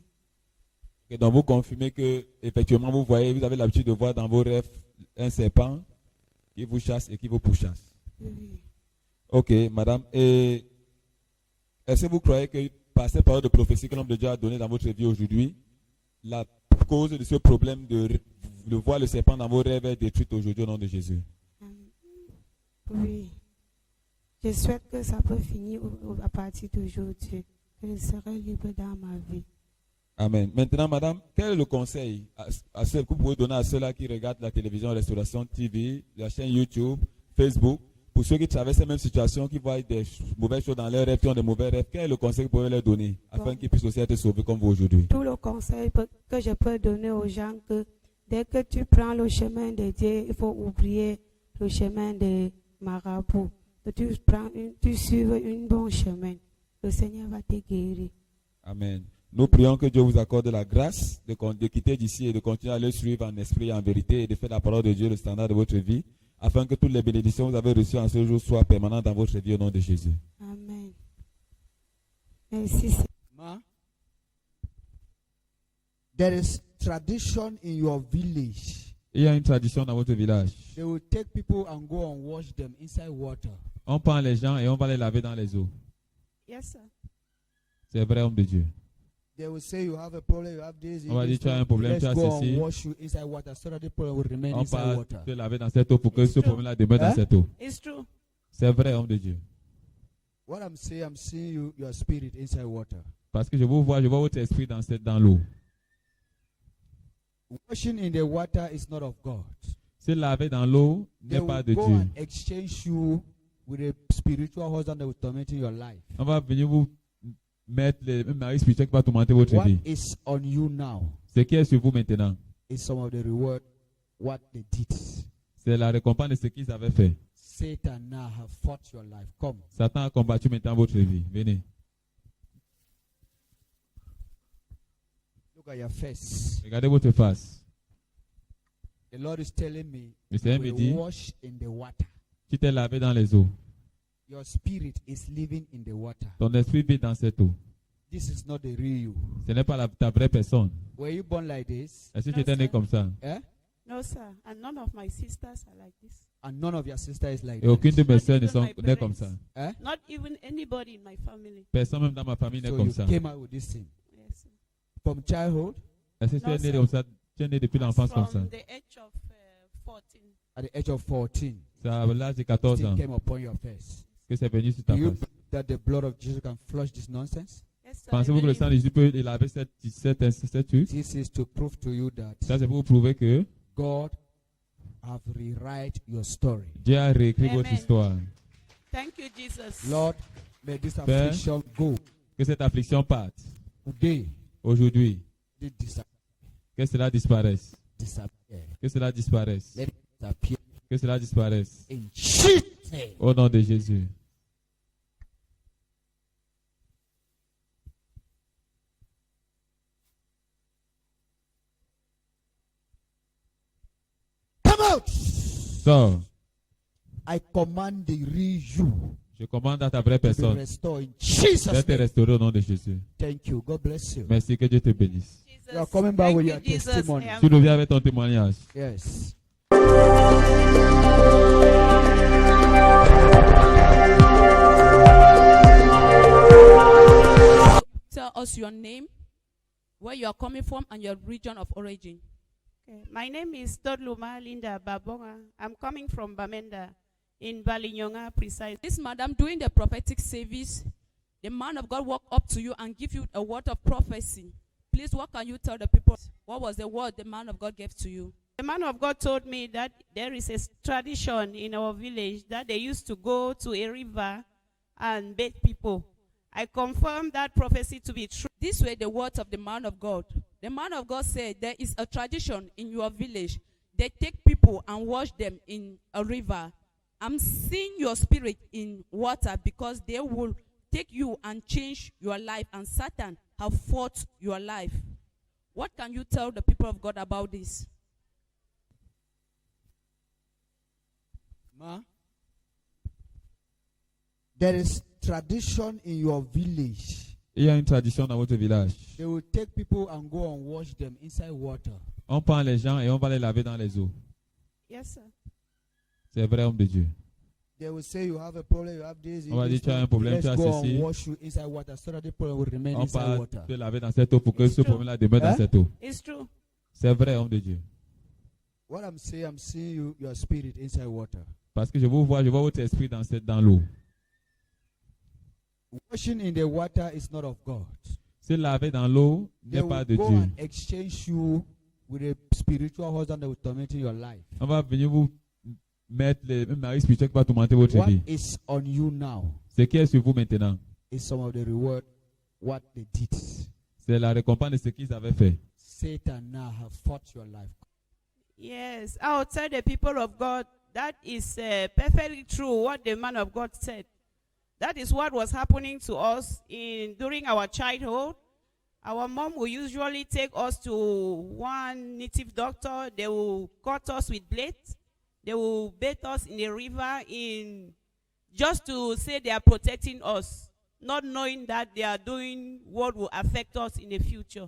Et donc vous confirmez que effectivement vous avez l'habitude de voir dans vos rêves un serpent qui vous chasse et qui vous pourchasse. Oui. Ok, madame. Et est-ce que vous croyez que par cette parole de prophétie que l'homme de Dieu a donnée dans votre vie aujourd'hui, la cause de ce problème de voir le serpent dans vos rêves est détruite aujourd'hui au nom de Jésus? Oui. Je souhaite que ça peut finir à partir d'aujourd'hui, que je serai libre dans ma vie. Amen. Maintenant, madame, quel est le conseil à ceux que vous pouvez donner à ceux-là qui regardent la télévision, Restauration TV, la chaîne YouTube, Facebook, pour ceux qui traversent la même situation, qui voient des mauvaises choses dans leurs rêves, qui ont des mauvais rêves, quel est le conseil que vous pouvez leur donner afin qu'ils puissent aussi être sauvés comme vous aujourd'hui? Tout le conseil que je peux donner aux gens, que dès que tu prends le chemin de Dieu, il faut oublier le chemin de marabout. Que tu suives un bon chemin. Le Seigneur va te guérir. Amen. Nous prions que Dieu vous accorde la grâce de quitter d'ici et de continuer à le suivre en esprit et en vérité et de faire la parole de Dieu le standard de votre vie, afin que toutes les bénédictions que vous avez reçues en ce jour soient permanentes dans votre vie au nom de Jésus. Amen. Merci. Ma, there is tradition in your village. Il y a une tradition dans votre village. They will take people and go and wash them inside water. On prend les gens et on va les laver dans les eaux. Yes, sir. C'est vrai, homme de Dieu. They will say you have a problem, you have this. On va dire tu as un problème, Let's tu as go and ceci. wash you inside water so that the problem will remain On inside va water. te laver dans cette eau pour que ce problème-là demeure dans cette eau. It's true. C'est vrai, homme de Dieu. What I'm seeing you, your spirit inside water. Parce que je vois votre esprit dans l'eau. Washing in the water is not of God. Se laver dans l'eau They n'est pas will de go Dieu. and exchange you with a spiritual husband that will torment your life. On va venir vous mettre le mari spirituel qui va tourmenter votre What vie. is on you now Ce qui est sur vous maintenant, is some of the reward what they did. c'est la récompense de ce qu'ils avaient fait. Satan now have fought your life. Come. Satan a combattu maintenant votre vie. Venez. Look at your face. Regardez votre face. The Lord is telling me Le Seigneur me you dit, will wash in the water. tu t'es lavé dans les eaux. Your spirit is living in the water. Ton esprit vit dans cette eau. This is not the real you. Ce n'est pas ta vraie personne. Were you born like this? Est-ce que tu étais né comme ça? Eh? No, sir. And none of my sisters are like this. And none of your sister is like Et aucune de that. mes soeurs ne sont nées comme ça. Eh? Not even anybody in my family. Personne même dans ma famille n'est So comme you ça. came out with this thing. Yes, sir. From childhood, Est-ce que tu No, es né sir. comme ça? Tu es né depuis l'enfance comme ça? From the age of 14. at the age of 14, C'est à l'âge de 14 still ans came upon your face. que c'est venu sur ta Do you face. believe that the blood of Jesus can flush this nonsense? Yes, sir. Pensez-vous que le sang de Jésus peut laver cette truc? This is to prove to you that Ça, c'est pour vous prouver que God have rewrite your story. Dieu a réécrit votre Amen. histoire. Thank you, Jesus. Lord, may this Père, affliction go. Que cette affliction parte. Today, Aujourd'hui, it que cela disparaisse. disappear. Que cela disparaisse. Let it disappear. Que cela disparaisse. In Jesus' name. Au nom de Jésus. Come out. Sors. I command the real you Je commande à ta vraie to be personne restored in Jesus' d'être name. restaurée au nom de Jésus. Thank you. God bless you. Merci, que Dieu te bénisse. Jesus. You are coming back Thank with you, your Jesus. testimony. I am- Tu nous viens avec ton témoignage. Yes. Tell us your name, where you are coming from, and your region of origin. Okay. My name is Todluma Linda Babonga. I'm coming from Bamenda in Balinyonga, precise. This madam, during the prophetic service, the man of God walked up to you and give you a word of prophecy. Please, what can you tell the people? What was the word the man of God gave to you? The man of God told me that there is a tradition in our village that they used to go to a river and bathe people. I confirm that prophecy to be true. These were the words of the man of God. The man of God said, there is a tradition in your village. They take people and wash them in a river. I'm seeing your spirit in water because they will take you and change your life, and Satan have fought your life. What can you tell the people of God about this? Ma, there is tradition in your village. Il y a une tradition dans votre village. They will take people and go and wash them inside water. On prend les gens et on va les laver dans les eaux. Yes, sir. C'est vrai, homme de Dieu. They will say you have a problem, you have this. On va dire, this, tu as un problème, let's tu as go ceci. and wash you inside water so that the problem will remain On inside va water. te laver dans cette eau pour que It's ce true. problème-là demeure dans Hein? cette eau. It's true. C'est vrai, homme de Dieu. What I'm saying, I'm seeing you, your spirit inside water. Parce que je vois votre esprit dans l'eau. Washing in the water is not of God. Se laver dans l'eau They n'est pas will de go Dieu. and exchange you with a spiritual husband that will torment your life. On va venir vous mettre un mari spirituel qui va tourmenter votre What vie. is on you now Ce qui est sur vous maintenant, is some of the reward what they did. c'est la récompense de ce qu'ils avaient fait. Satan now have fought your life. Yes, I'll tell the people of God that is perfectly true what the man of God said. That is what was happening to us during our childhood. Our mom will usually take us to one native doctor. They will cut us with blades. They will bathe us in the river just to say they are protecting us, not knowing that they are doing what will affect us in the future.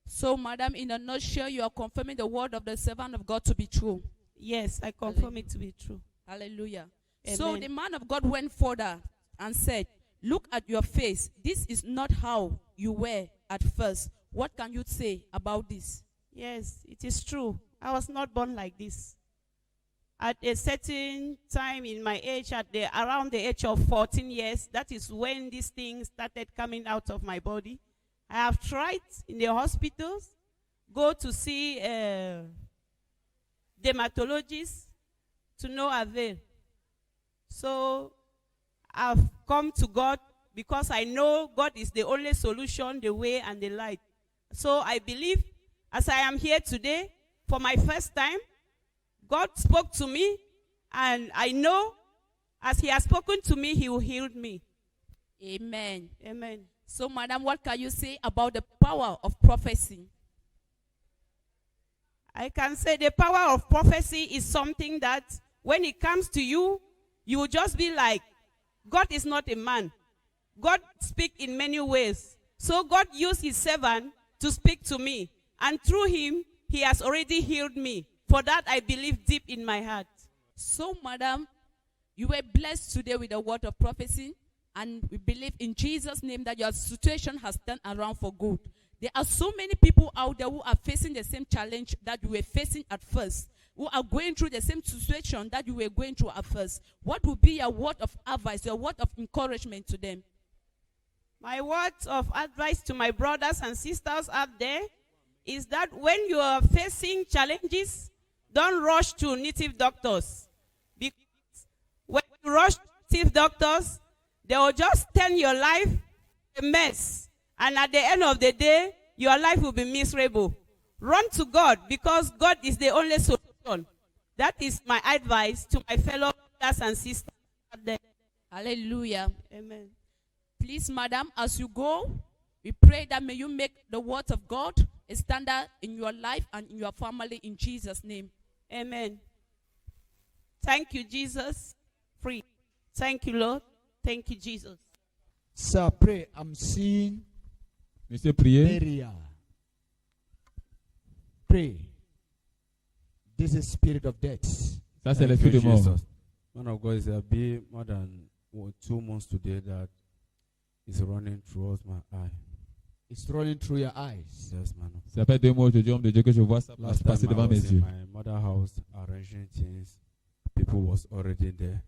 So, madam, in a nutshell, you are confirming the word of the servant of God to be true. Yes, I confirm it to be true. Hallelujah. Amen. So the man of God went further and said, look at your face. This is not how you were at first. What can you say about this? Yes, it is true. I was not born like this. At a certain time in my age, around the age of 14 years, that is when these things started coming out of my body. I have tried in the hospitals, go to see dermatologists, to no avail. So I've come to God because I know God is the only solution, the way and the light. So I believe as I am here today, for my first time, God spoke to me, and I know as he has spoken to me, he will heal me. Amen. Amen. So, madam, what can you say about the power of prophecy? I can say the power of prophecy is something that when it comes to you, you will just be like, God is not a man. God speaks in many ways. So God used his servant to speak to me. And through him, he has already healed me. For that, I believe deep in my heart. So, madam, you were blessed today with a word of prophecy. And we believe in Jesus' name that your situation has turned around for good. There are so many people out there who are facing the same challenge that you were facing at first, who are going through the same situation that you were going through at first. What would be your word of advice, your word of encouragement to them? My word of advice to my brothers and sisters out there is that when you are facing challenges, don't rush to native doctors. Because when you rush to native doctors, they will just turn your life a mess. And at the end of the day, your life will be miserable. Run to God, because God is the only solution. That is my advice to my fellow brothers and sisters out there. Hallelujah. Amen. Please, madam, as you go, we pray that may you make the word of God a standard in your life and in your family in Jesus' name. Amen. Thank you, Jesus. Free. Thank you, Lord. Thank you, Jesus. Sir, pray. I'm seeing Monsieur, priez. area. Pray. This is spirit of death. Ça, c'est l'esprit de mort. Man of God, it's been more than 2 months today that is running towards my eye. It's running through your eyes. Yes, man of God. Ça fait 2 mois aujourd'hui, homme de Dieu, que je vois ça Last passer time I devant mes was in yeux. my mother house arranging things. People was already there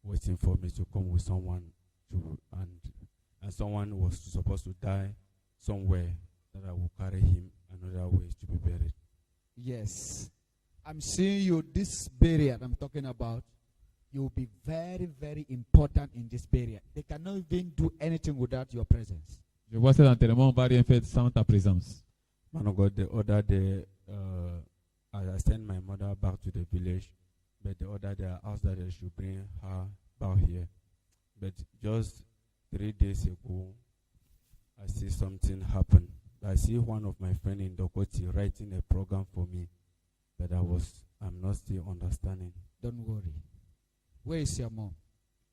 waiting for me to come with someone to, and someone was supposed to die somewhere that I will carry him another way to be buried. Yes. I'm seeing you, this burial I'm talking about, you'll be very, very important in this burial. They cannot even do anything without your presence. Je vois cet enterrement, on va rien faire sans ta présence. Man of God, the other day, I sent my mother back to the village, but the other day I asked that they should bring her back here. But just 3 days ago, I see something happen. I see one of my friends in Dokoti writing a program for me, but I'm not still understanding. Don't worry. Where is your mom?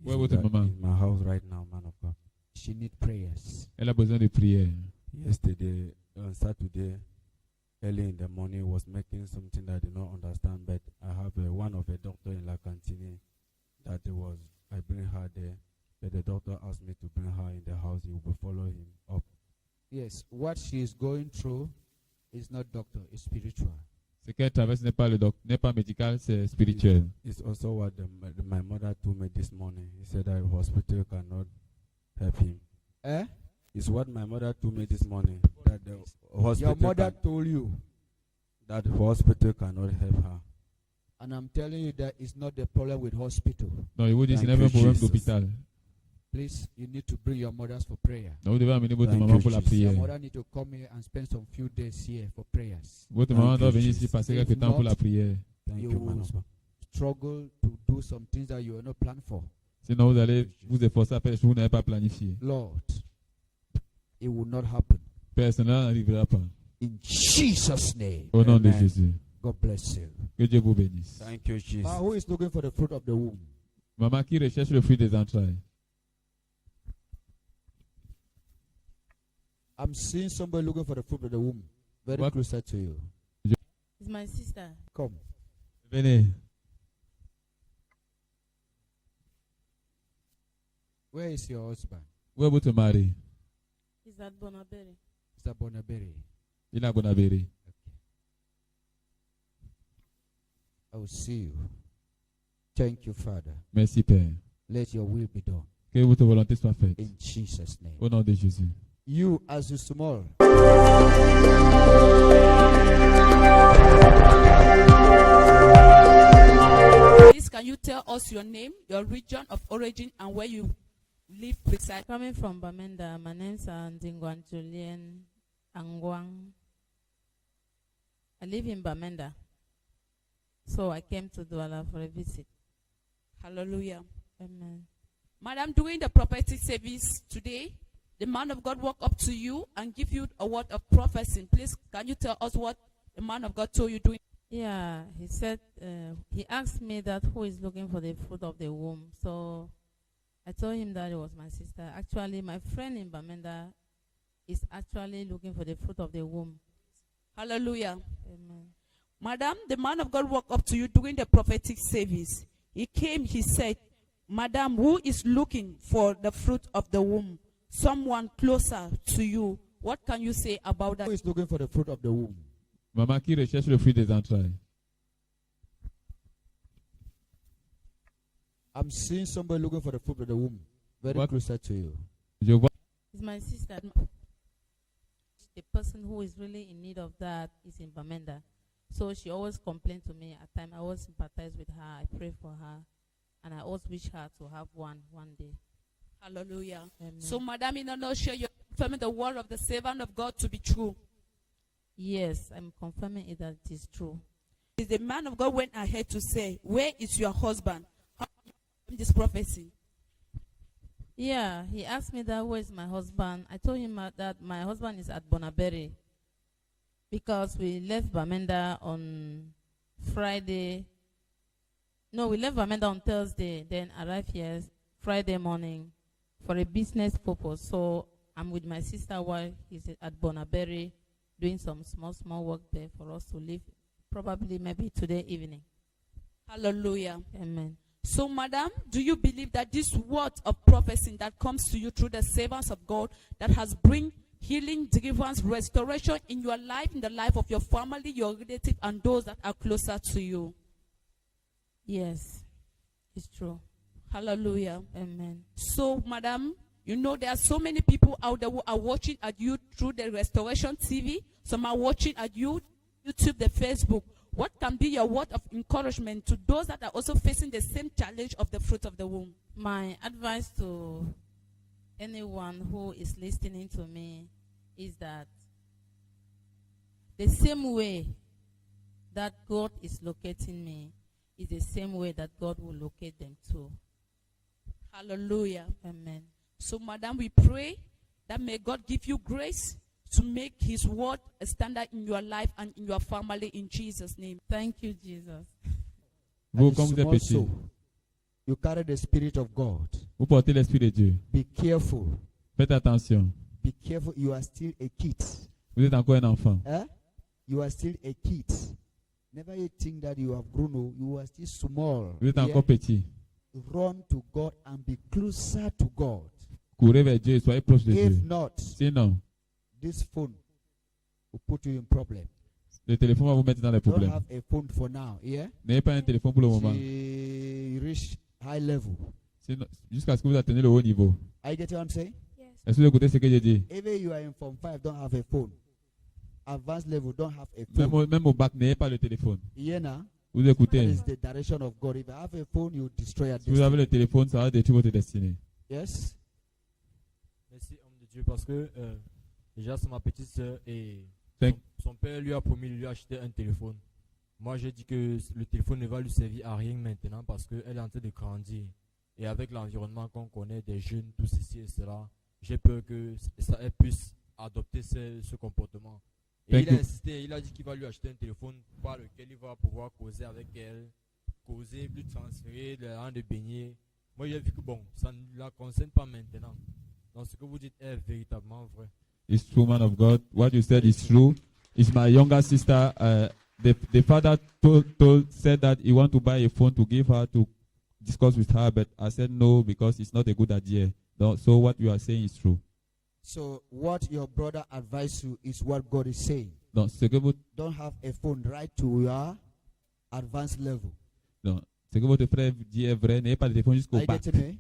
Where was the mama? In my house right now, man of God. She needs prayers. Elle a besoin de prière. Yesterday, on Saturday, early in the morning, was making something that I did not understand, but I have one of a doctor in La Cantine that I bring her there, but the doctor asked me to bring her in the house. He will follow him up. Yes, what she is going through is not doctor, it's spiritual. Ce qu'elle traverse n'est pas médical, c'est spirituel. It's also what my mother told me this morning. He said that the hospital cannot help him. Eh? It's what my mother told me this morning. That the hospital Your mother told you. That the hospital cannot help her. And I'm telling you that it's not the problem with hospital. Non, il vous dit c'est même un problème d'hôpital. Please, you need to bring your mothers for prayer. Donc vous devez amener votre maman pour la prière. Your mother need to come here and spend some few days here for prayers. Votre maman doit venir ici passer quelques temps pour la prière. You will struggle to do some things that you are not planned for. Sinon vous allez vous efforcer à faire des choses que vous n'avez pas planifiées. Lord, it will not happen. Père, cela n'arrivera pas. In Jesus' name. Au nom de Jésus. God bless you. Que Dieu vous bénisse. Thank you, Jesus. Who is looking for the fruit of the womb? Maman qui recherche le fruit des entrailles. I'm seeing somebody looking for the fruit of the womb. Very closer to you. It's my sister. Come. Venez. Where is your husband? Où est votre mari? He's at Bonaberry. Mr. Bonaberry. Il est à Bonaberry. I will see you. Thank you, Father. Merci, Père. Let your will be done. Que votre volonté soit faite. In Jesus' name. Au nom de Jésus. You as you small. Please, can you tell us your name, your region of origin, and where you live beside? Coming from Bamenda, my name's Ndingwan Julian Angwang. I live in Bamenda. So I came to Douala for a visit. Hallelujah. Amen. Madam, during the prophetic service today, the man of God walked up to you and give you a word of prophecy. Please, can you tell us what the man of God told you doing? Yeah, he said, he asked me that who is looking for the fruit of the womb. So I told him that it was my sister. Actually, my friend in Bamenda is actually looking for the fruit of the womb. Hallelujah. Amen. Madam, the man of God walked up to you during the prophetic service. He came, he said, Madam, who is looking for the fruit of the womb? Someone closer to you. What can you say about that? Who is looking for the fruit of the womb? Maman qui recherche le fruit des entrailles. I'm seeing somebody looking for the fruit of the womb. Very closer to you. Je vois. It's my sister. The person who is really in need of that is in Bamenda. So she always complained to me. At times, I always sympathize with her. I pray for her, and I always wish her to have one day. Hallelujah. Amen. So, Madam, in a nutshell, you're confirming the word of the servant of God to be true. Yes, I'm confirming it that it is true. The man of God went ahead to say, where is your husband? How do you confirm this prophecy? Yeah, he asked me that where is my husband. I told him that my husband is at Bonaberry because we left Bamenda on Friday. No, we left Bamenda on Thursday, then arrived here Friday morning for a business purpose. So I'm with my sister while he's at Bonaberry doing some small work there for us to leave probably maybe today evening. Hallelujah. Amen. So, Madam, do you believe that this word of prophecy that comes to you through the servants of God that has bring healing, deliverance, restoration in your life, in the life of your family, your relative, and those that are closer to you? Yes, it's true. Hallelujah. Amen. So, Madam, you know there are so many people out there who are watching at you through the Restoration TV. Some are watching at you, YouTube, the Facebook. What can be your word of encouragement to those that are also facing the same challenge of the fruit of the womb? My advice to anyone who is listening to me is that the same way that God is locating me is the same way that God will locate them too. Hallelujah. Amen. So, Madam, we pray that may God give you grace to make his word a standard in your life and in your family in Jesus' name. Thank you, Jesus. Vous, And comme vous êtes small petit, soul, you carry the Spirit of God. vous portez l'Esprit de Dieu. Be careful. Faites attention. Be careful. You are still a kid. Vous êtes encore un enfant. Eh? You are still a kid. Never you think that you have grown old. You are still small. Vous êtes Yeah? encore petit. Run to God and be closer to God. Courez vers Dieu et soyez proche de If Dieu. not, Sinon, this phone will put you in problem. le téléphone va vous mettre dans les Don't problèmes. have a phone for now. Yeah? N'ayez pas un téléphone pour le moment. You reach high level. Sinon, jusqu'à ce que vous atteignez le haut niveau. Are you getting what I'm saying? Est-ce que vous écoutez ce que j'ai dit? Even you are in Form 5, don't have a phone. Advanced level, don't have a phone. Même au bac, n'ayez pas le téléphone. Yeah, now. Vous That écoutez. is the direction of God. If you have a phone, you destroy your Si vous avez destiny. le téléphone, ça va détruire votre destinée. Yes? Merci, homme de Dieu, parce que déjà, c'est ma petite soeur et Thank- son père lui a promis de lui acheter un téléphone. Moi, j'ai dit que le téléphone ne va lui servir à rien maintenant parce qu'elle est en train de grandir. Et avec l'environnement qu'on connaît, des jeunes, tout ceci et cela, j'ai peur que elle puisse adopter ce comportement. Et Thank il a you. insisté, il a dit qu'il va lui acheter un téléphone par lequel il va pouvoir causer avec elle, causer, lui transférer l'argent de baigner. Moi, j'ai vu que bon, ça ne la concerne pas maintenant. Donc, ce que vous dites est véritablement vrai. It's true, man of God. What you said is true. It's my younger sister. The father said that he want to buy a phone to give her to discuss with her, but I said no because it's not a good idea. So what you are saying is true. So what your brother advised you is what God is saying. Donc, ce que Don't have a phone right to your advanced level. votre frère dit est vrai. N'ayez pas de téléphone jusqu'au Are you bac. getting me?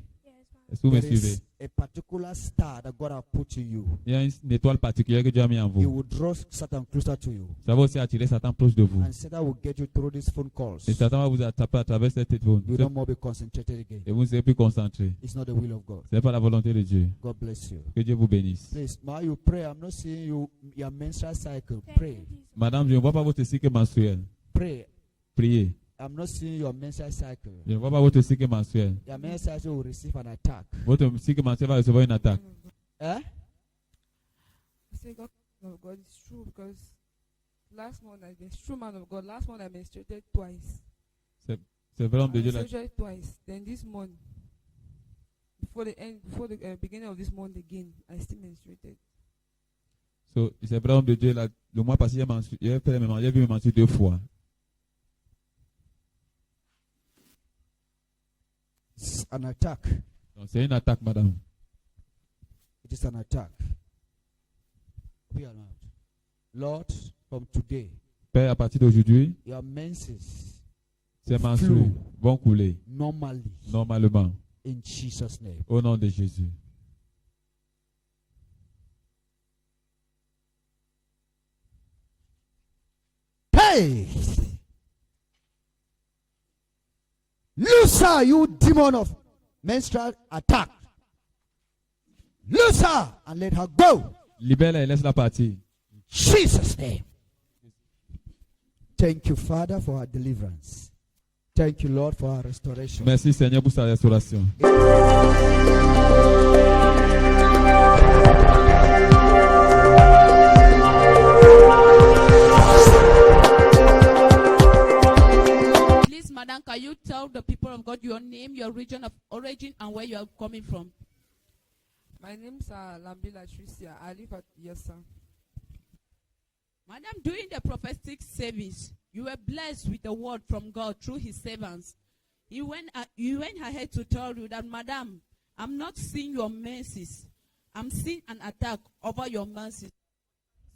Est-ce que vous me There suivez? is a particular star that God has put in you. Il y a une étoile particulière que Dieu a mis en It vous. will draw Satan closer to you. Ça va aussi attirer Satan proche de vous. And Satan will get you through these phone calls. Et Satan va vous attraper à travers cette téléphone. You don't more be concentrated again. Et vous ne serez plus concentré. It's not the will of God. Ce n'est pas la volonté de Dieu. God bless you. Que Dieu vous bénisse. Please, now you pray. I'm not seeing you your menstrual cycle. Pray. Madame, je ne vois pas votre cycle menstruel. Pray. Priez. I'm not seeing your menstrual cycle. Je ne vois pas votre cycle menstruel. Your menstrual cycle will receive an attack. Votre cycle menstruel va recevoir une attaque. Eh? I say God of God is true because last month it's true man of God. Last month I menstruated twice. C'est vrai, homme de I Dieu. Là. menstruated twice. Then this month, before the beginning of this month again, I still menstruated. So, c'est vrai, homme de Dieu. Là, le mois passé, j'ai fait le j'ai vu me menstruer 2 fois. It's an attack. Donc, c'est une attaque, madame. It is an attack. Open your mouth. Lord, from today, Père, à partir d'aujourd'hui, your menses ces flow menstrues vont couler normally normalement. in Jesus' name. Au nom de Jésus. Hey! Hey! Loose her, you demon of menstrual attack. Loose her and let her go. Libère-la et laisse-la partir. Jesus' name. Thank you, Father, for our deliverance. Thank you, Lord, for our restoration. Merci Seigneur pour sa restauration. Please, madam, can you tell the people of God your name, your region of origin, and where you are coming from? My name is Lambi Latricia. I live at Yesa. Madam, during the prophetic service, you were blessed with the word from God through his servants. You went ahead to tell you that, Madam, I'm not seeing your mercies. I'm seeing an attack over your mercies.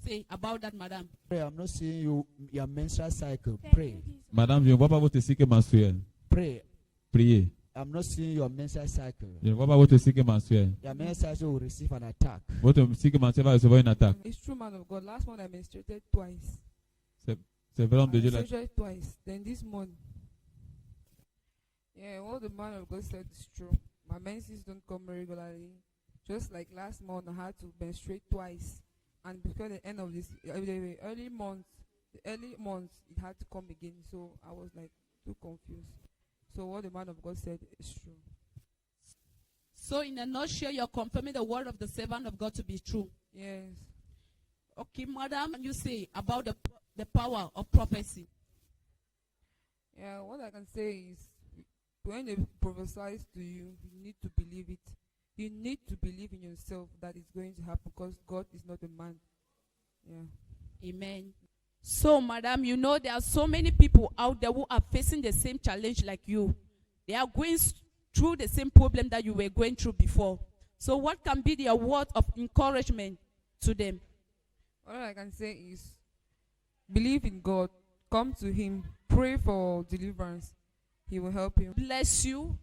Say about that, Madam. Pray, I'm not seeing your menstrual cycle. Pray. Madame, je ne vois pas votre cycle menstruel. Pray. Priez. I'm not seeing your menstrual cycle. Je ne vois pas votre cycle menstruel. Your menstrual cycle will receive an attack. Votre cycle menstruel va recevoir une attaque. It's true, man of God. Last month I menstruated twice. C'est vrai, homme de Dieu. I menstruated twice. Then this month. Yeah, what the man of God said is true. My menses don't come regularly. Just like last month, I had to menstruate twice. And because the end of this, the early months, it had to come again. So I was like too confused. So what the man of God said is true. So in a nutshell, you're confirming the word of the servant of God to be true. Yes. Okay, Madam, you say about the power of prophecy. Yeah, what I can say is, when they prophesy to you, you need to believe it. You need to believe in yourself that it's going to happen because God is not a man. Yeah. Amen. So, Madam, you know there are so many people out there who are facing the same challenge like you. They are going through the same problem that you were going through before. So what can be their word of encouragement to them? All I can say is, believe in God. Come to him. Pray for deliverance. He will help you. Bless you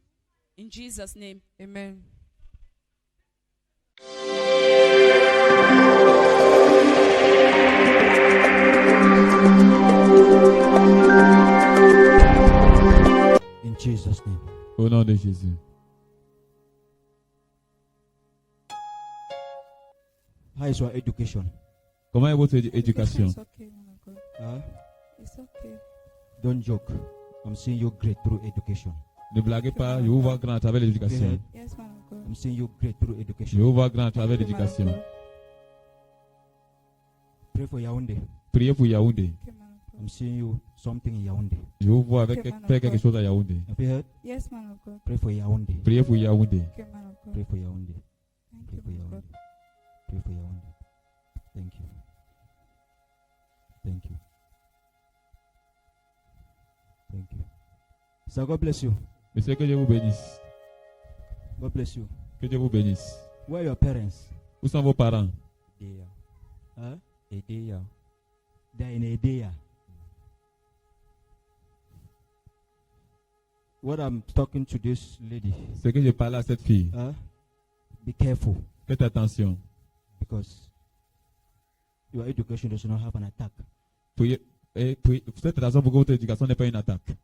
in Jesus' name. Amen. In Jesus' name. Au nom de Jésus. How is your education? Comment est votre éducation? It's okay, man of God. Huh? It's okay. Don't joke. I'm seeing you great through education. Ne blaguez pas, je vous vois grand à travers l'éducation. Yes, man of God. I'm seeing you great through Je education. vous vois grand à travers l'éducation. Pray for Yaoundé. Priez pour Yaoundé. Okay, man of God. I'm seeing you something in Yaoundé. Je vous vois avec Okay, man of faire quelque God. chose à Yaoundé. Have you heard? Yes, man of God. Pray for Yaoundé. Priez pour Yaoundé. Okay, man of God. Pray for Yaoundé. Thank Pray you, for man of Yaoundé. God. Pray for Yaoundé. Thank you. Thank you. Thank you. So God bless you. Monsieur, que Dieu vous bénisse. God bless you. Que Dieu vous bénisse. Where are your parents? Où sont vos parents? Idea. Huh? Idea. They're in Edea. What I'm talking to this lady, Ce que je parle à cette fille, be careful faites attention. because your education does not have an attack. Faites attention pour que votre éducation n'ait pas une attaque.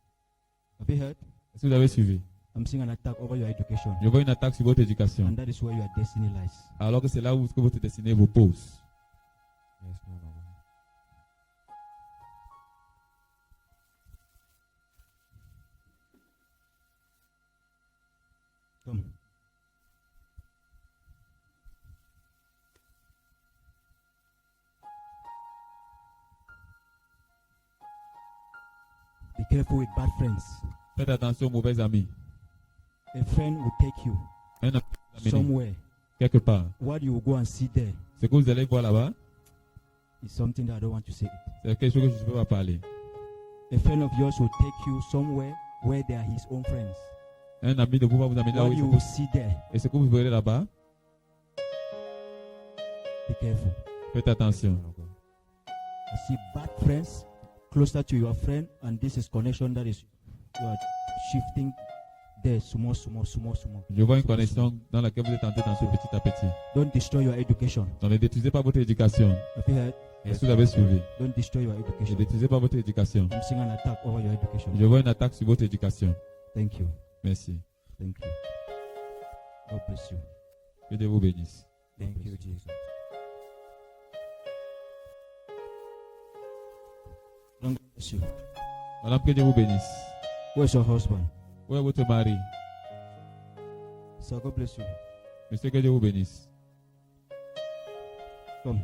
Have you heard? Est-ce que vous avez suivi? I'm seeing an attack over your education. Je vois une attaque sur votre éducation. And that is where your destiny lies. Alors que c'est là où votre destinée vous pose. Yes, man of God. Come. Be careful with bad friends. Faites attention aux mauvais amis. A friend will take you Un ami vous amène somewhere. quelque part. What you will go and see there Ce que vous allez voir là-bas, is something that I don't want to say. c'est quelque chose que je ne peux pas parler. A friend of yours will take you somewhere where they are his own friends. Un ami de vous va vous amener là où What il you faut. will see there, Et ce que vous verrez là-bas, be careful. faites attention. I see bad friends closer to your friend, and this is connection that is you are shifting there, small. Je vois une connexion dans laquelle vous êtes entré dans ce petit à petit. Don't destroy your education. Donc ne détruisez pas votre éducation. Have you heard? Est-ce que vous avez suivi? Don't destroy your Ne education. détruisez pas votre éducation. I'm seeing an attack over your education. Je vois une attaque sur votre éducation. Thank you. Merci. Thank you. God bless you. Que Dieu vous bénisse. Thank you, Jesus. God bless you. Madame, que Dieu vous bénisse. Where's your husband? Où est votre mari? Sir, God bless you. Monsieur, que Dieu vous bénisse. Come.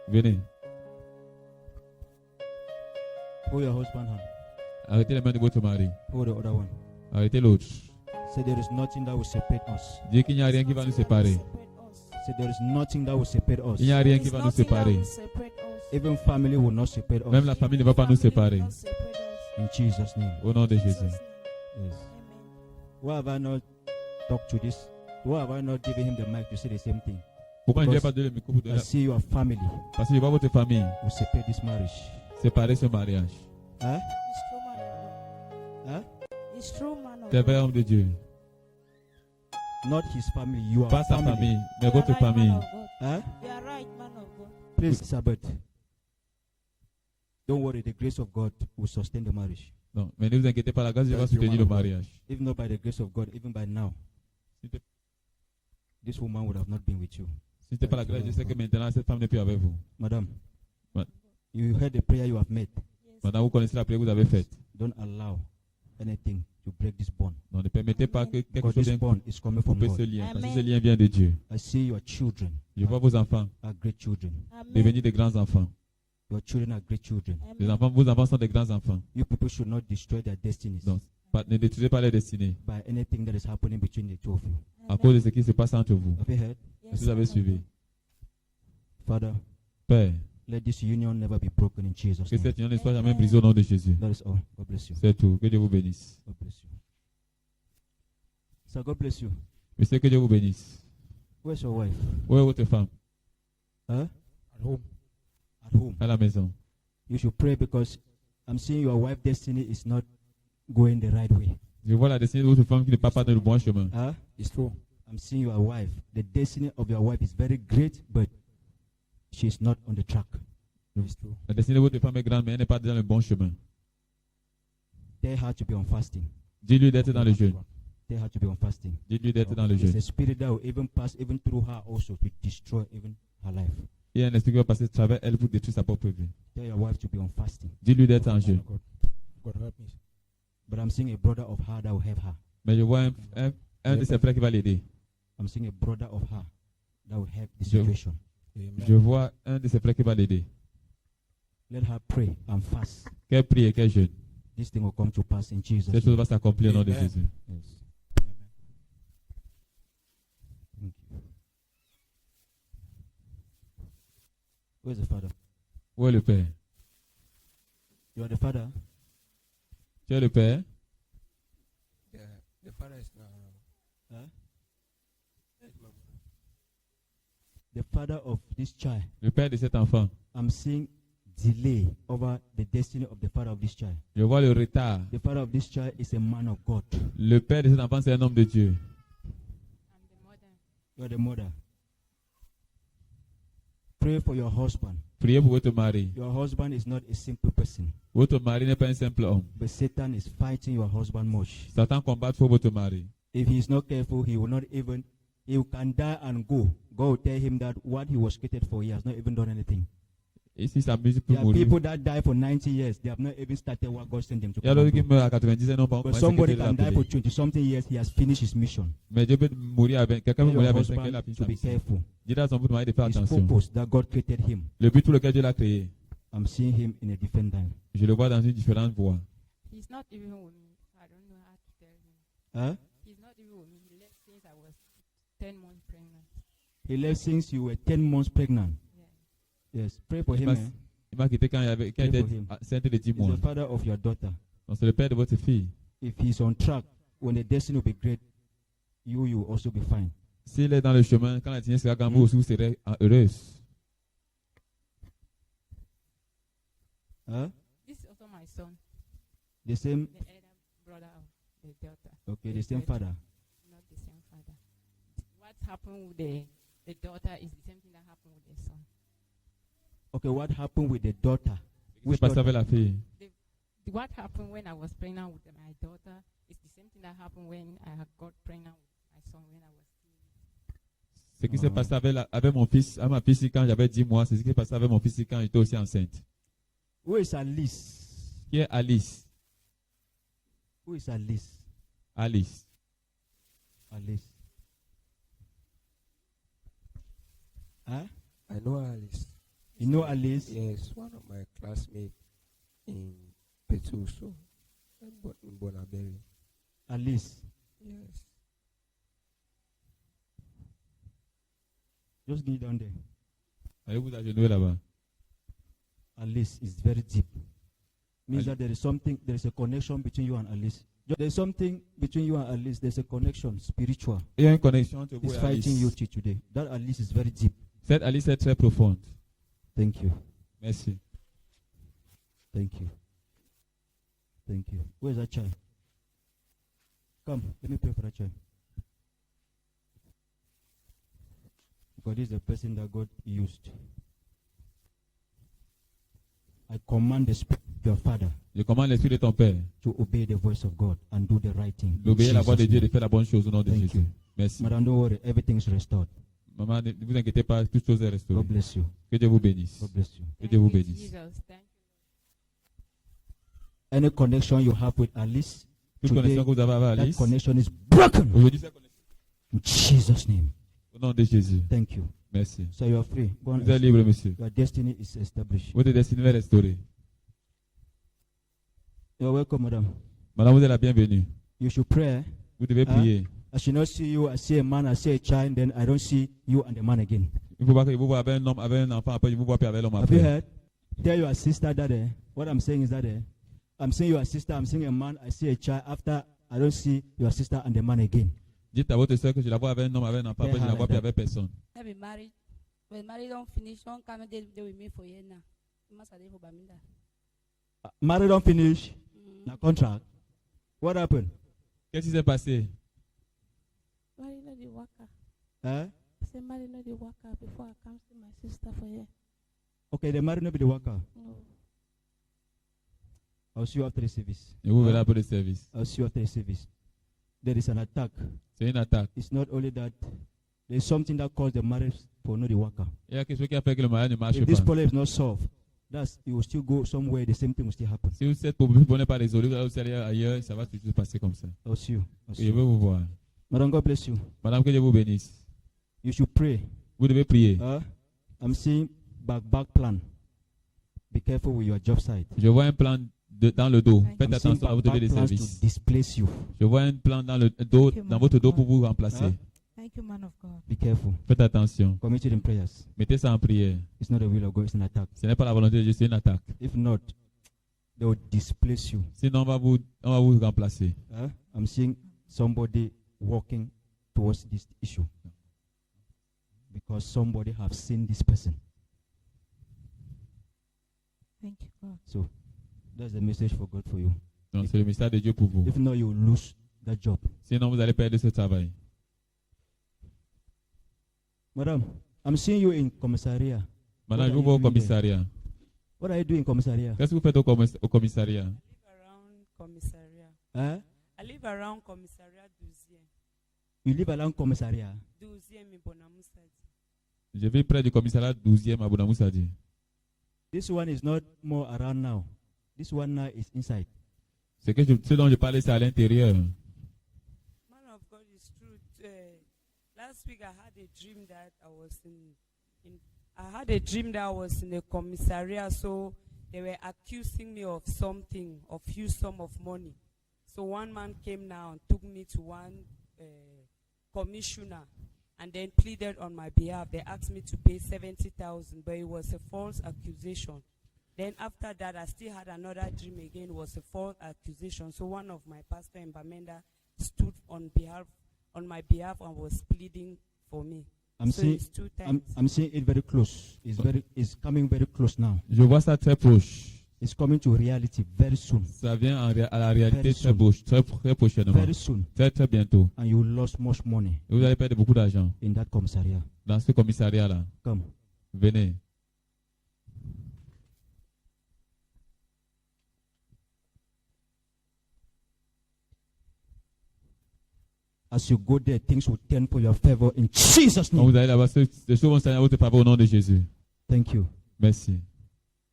Venez. Hold your husband hand. Arrêtez les mains de votre mari. Hold the other one. Arrêtez l'autre. Say there is nothing that will separate us. Dites qu'il n'y a rien qui va nous séparer. Say there is nothing that will separate us. Il n'y a rien qui va nous séparer. Even family will not separate us. Même la famille ne va pas nous séparer. In Jesus' name. Au nom de Jésus. Yes. Why have I not talked to this? Why have I not given him the mic to say the same thing? Pourquoi je n'ai Because pas donné le micro pour donner? I see your family Parce que je vois votre famille will separate this marriage. séparer ce mariage. Huh? C'est vrai, homme de Dieu. Not his family, you are Pas sa family. famille, mais votre famille. Huh? You are right, man of God. Please, Sabbath. Don't worry, the grace of God will sustain the marriage. Non, mais ne vous inquiétez pas, la grâce de Dieu va soutenir le mariage. If not by the grace of God, even by now, this woman would have not been with you. Si ce n'était pas la grâce, je sais que maintenant cette femme n'est plus avec vous. Madame, Ma- you heard the prayer you have made. Madame, vous connaissez la prière que vous avez faite. Don't allow anything to break this bond. Non, ne permettez pas que quelque Because chose this vienne bond is coming from couper God. ce lien. Parce que ce lien vient de Dieu. I see your children Je vois vos enfants are great children. devenir des grands enfants. Your children are great children. Vos enfants sont des grands enfants. You people should not destroy their destinies Donc, ne détruisez pas les destinées by anything that is happening between the two of you. à cause de ce qui se passe entre vous. Have you heard? Est-ce que vous avez suivi? Father, Père, let this union never be broken in Jesus' que name. cette union ne soit jamais brisée au nom de Jésus. That is all. God bless you. C'est tout. Que Dieu vous bénisse. God bless you. Sir, God bless you. Monsieur, que Dieu vous bénisse. Where's your wife? Où est votre femme? Huh? At home. At home. À la maison. You should pray because I'm seeing your wife's destiny is not going the right way. Je vois la destinée de votre femme qui ne part pas dans le bon chemin. Huh? It's true. I'm seeing your wife. The destiny of your wife is very great, but she's not on the track. It's true. La destinée de votre femme est grande, mais elle n'est pas dans le bon chemin. Tell her to be on fasting. Dis-lui d'être dans le jeûne. Tell her to be on fasting. Dis-lui d'être dans le It's jeûne. a spirit that will even pass even through her also to destroy even her life. Il y a un esprit qui va passer à travers elle pour détruire sa propre vie. Tell your wife to be on fasting. Dis-lui d'être en jeûne. God help me. But I'm seeing a brother of her that will help her. Mais je vois un de ses frères qui va l'aider. I'm seeing a brother of her that will help the Je- situation. Je vois un de ses frères qui va l'aider. Let her pray and fast. Qu'elle prie et qu'elle jeûne. This thing will come to pass in Jesus' Cette chose name. va s'accomplir au nom de Amen. Jésus. Yes. Thank you. Where's the father? Où est le père? You are the father? Tu es le père? The father is not around. Huh? The father of this child. Le père de cet enfant. I'm seeing delay over the destiny of the father of this child. Je vois le retard. The father of this child is a man of God. Le père de cet enfant, c'est un homme de Dieu. You are the mother. Pray for your husband. Priez pour votre mari. Your husband is not a simple person. Votre mari n'est pas un simple homme. But Satan is fighting your husband much. Satan combat pour votre mari. If he is not careful, he will not even, he can die and go. God will tell him that what he was created for, he has not even done anything. Et si sa musique peut There are mourir. people that die for 90 years. They have not even started what God sent them to Il y a come d'autres and qui do. meurent à 90 ans, n'ont pas But commencé somebody à can die for l'appeler. 20 something years. He has finished his mission. Mais Dieu peut mourir avec quelqu'un Tell peut mourir your avec 25 ans, il a husband fini to sa be mission. careful. Dis à son mari de faire His attention. purpose that God created him. Le but pour lequel Dieu l'a créé. I'm seeing him in a different time. Je le vois dans une différente voie. He's not even with me. I don't know how to tell him. Huh? He's not even with me. He left since I was 10 months pregnant. He left since you were 10 months pregnant. Yes. Pray for him. Eh? Il m'a quitté quand il Pray était for him. enceinte de 10 He's mois. the father of your daughter. Donc c'est le père de votre fille. If he's on track, when the destiny will be great, you will also be fine. S'il est dans le chemin, quand la destinée sera grande, vous aussi vous serez heureuse. Huh? This is also my son, The same. the elder brother of the daughter. Okay, the same father. Not the same father. What happened with the daughter is the same thing that happened with the son. Okay, what happened with the daughter? Qu'est-ce qui s'est passé avec la fille? What happened when I was pregnant with my daughter is the same thing that happened when I had got pregnant with my son when I was. Ce qui s'est passé avec mon fils, à ma fille quand j'avais 10 mois, c'est ce qui s'est passé avec mon fils quand j'étais aussi enceinte. Où est Alice? Qui est Alice? Who is Alice? Alice. Alice. Huh? I know Alice. You know Alice? Yes, one of my classmates in Petuso in Bonaberry. Alice. Yes. Just get down there. Allez-vous agenouiller là-bas. Alice is very deep. Means that there is a connection between you and Alice. There's something between you and Alice. There's a connection, spiritual. Il y a une connexion entre vous It's et fighting Alice. you till today. That Alice is very deep. Cette Alice est très profonde. Thank you. Merci. Thank you. Thank you. Where's that child? Come, let me pray for that child. Because this is the person that God used. I command the spirit of your father. Je commande l'esprit de ton père to obey the voice of God and do the right thing. d'obéir la voix de Dieu, de faire la bonne chose au nom de Thank Jésus. you. Merci. Madam, don't worry, everything is restored. Maman, ne vous inquiétez pas, toute chose est restaurée. God bless you. Que Dieu vous bénisse. God bless you. Que Dieu vous bénisse. Any connection you have with Alice, Toute today, connexion que vous avez avec that Alice, connection is broken. aujourd'hui, cette connexion- In Jesus' name. au nom de Jésus. Thank you. Merci. So you are free. Go on. Vous êtes libre, monsieur. Your destiny is established. Votre destinée est restaurée. You are welcome, madam. Madame, vous êtes la bienvenue. You should pray. Vous devez prier. I should not see you. I see a man. I see a child. Then I don't see you and the man again. Il faut pas que vous voyez avec un homme, avec un enfant, après je vous vois plus avec l'homme Have you après. heard? Tell your sister that what I'm saying is that I'm seeing your sister. I'm seeing a man. I see a child. After I don't see your sister and the man again. Dites à votre soeur que je la vois avec un homme, avec un enfant, après je la vois plus avec personne. I be married. When married don't finish, don't come and deal with me for year now. Must have for Baminda. Married don't finish. Na contract. What happened? Qu'est-ce qui s'est passé? Married not the worker. Huh? I say married not the worker before I come to my sister for here. Okay, the married not be the worker. No. I'll see you after the service. Et vous verrez après le service. I'll see you after the service. There is an attack. C'est une attaque. It's not only that. There is something that caused the marriage for not the worker. Il y a quelque chose qui a fait que le mariage ne marche If this pas. problem is not solved, that's you will still go somewhere. The same thing will still happen. Si cette problème n'est pas résolu, vous allez aller ailleurs, ça va toujours se passer comme ça. I'll see you. I'll see Et je veux you. vous voir. Madam, God bless you. Madame, que Dieu vous bénisse. You should pray. Vous devez prier. I'm seeing back plan. Be careful with your job site. Je vois un plan dans le dos. Faites I'm seeing attention à votre lieu de plans service. to displace you. Je vois un plan dans le dos, Thank you, dans man votre of dos God. pour vous remplacer. Thank you, man of God. Be careful. Faites attention. Commit it in prayers. Mettez ça en prière. It's not the will of God. It's an attack. Ce n'est pas la volonté de Dieu, c'est une attaque. If not, they will displace you. Sinon, on va vous remplacer. I'm seeing somebody walking towards this issue because somebody have seen this person. Thank you, God. So that's the message for God for you. Donc, c'est le message de Dieu pour vous. If not, you will lose that job. Sinon, vous allez perdre ce travail. Madam, I'm seeing you in commissariat. Madame, What je are vous you vois au doing there? commissariat. What are you doing in commissariat? Qu'est-ce que vous faites au commissariat? Around commissariat. Huh? I live around commissariat 12e. You live around commissariat. 12e in Bonamusadi. Je vis près du commissariat 12e à Bonamusadi. This one is not more around now. This one now is inside. Ce dont je parlais, c'est à l'intérieur. Man of God is true. Last week I had a dream that I was in a commissariat, so they were accusing me of something, of huge sum of money. So one man came now and took me to one commissioner and then pleaded on my behalf. They asked me to pay 70,000, but it was a false accusation. Then after that, I still had another dream again. It was a false accusation. So one of my pastor in Bamenda stood on my behalf and was pleading for me. I'm So seeing it's 2 times. I'm seeing it very close. It's coming very close now. Je vois ça très proche. It's coming to reality very soon. Ça vient à la réalité Very très soon. proche, très prochainement. Very soon. Très très bientôt. And you lost much money Et vous allez perdre beaucoup d'argent in that commissariat. dans ce commissariat-là. Come. Venez. as you go there, things will turn for your favor in Jesus' Quand name. vous allez là-bas, les choses vont s'aller à votre faveur au nom de Jésus. Thank you. Merci.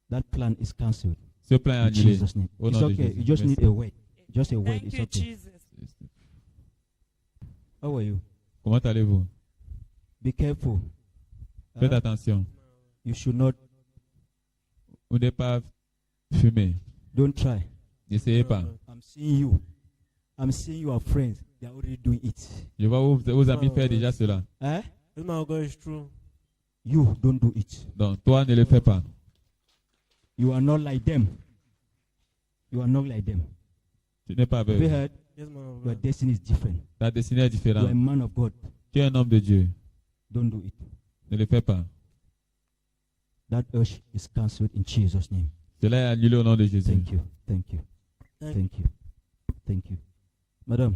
That plan is cancelled. Ce plan est In annulé. Jesus' name. Au It's nom de okay. Jésus. You just Merci. need a word. Just a word. Thank It's you, okay. Jesus. How are you? Comment allez-vous? Be careful. Faites attention. You should not. Vous n'êtes pas fumé. Don't try. N'essayez pas. I'm seeing you. I'm seeing your friends. They are already doing it. Je vois vos amis faire déjà cela. Eh? This man of God is true. You don't do it. Donc, toi, ne le fais pas. You are not like them. You are not like them. Tu n'es pas Have avec you eux. heard? Yes, man of Your God. destiny is different. Ta destinée est You are a différente. man of God. Tu es un homme de Dieu. Don't do it. Ne le fais pas. That urge is cancelled in Jesus' name. Cela est annulé au nom de Jésus. Thank you. Thank you. Thank you. Thank you. Madam,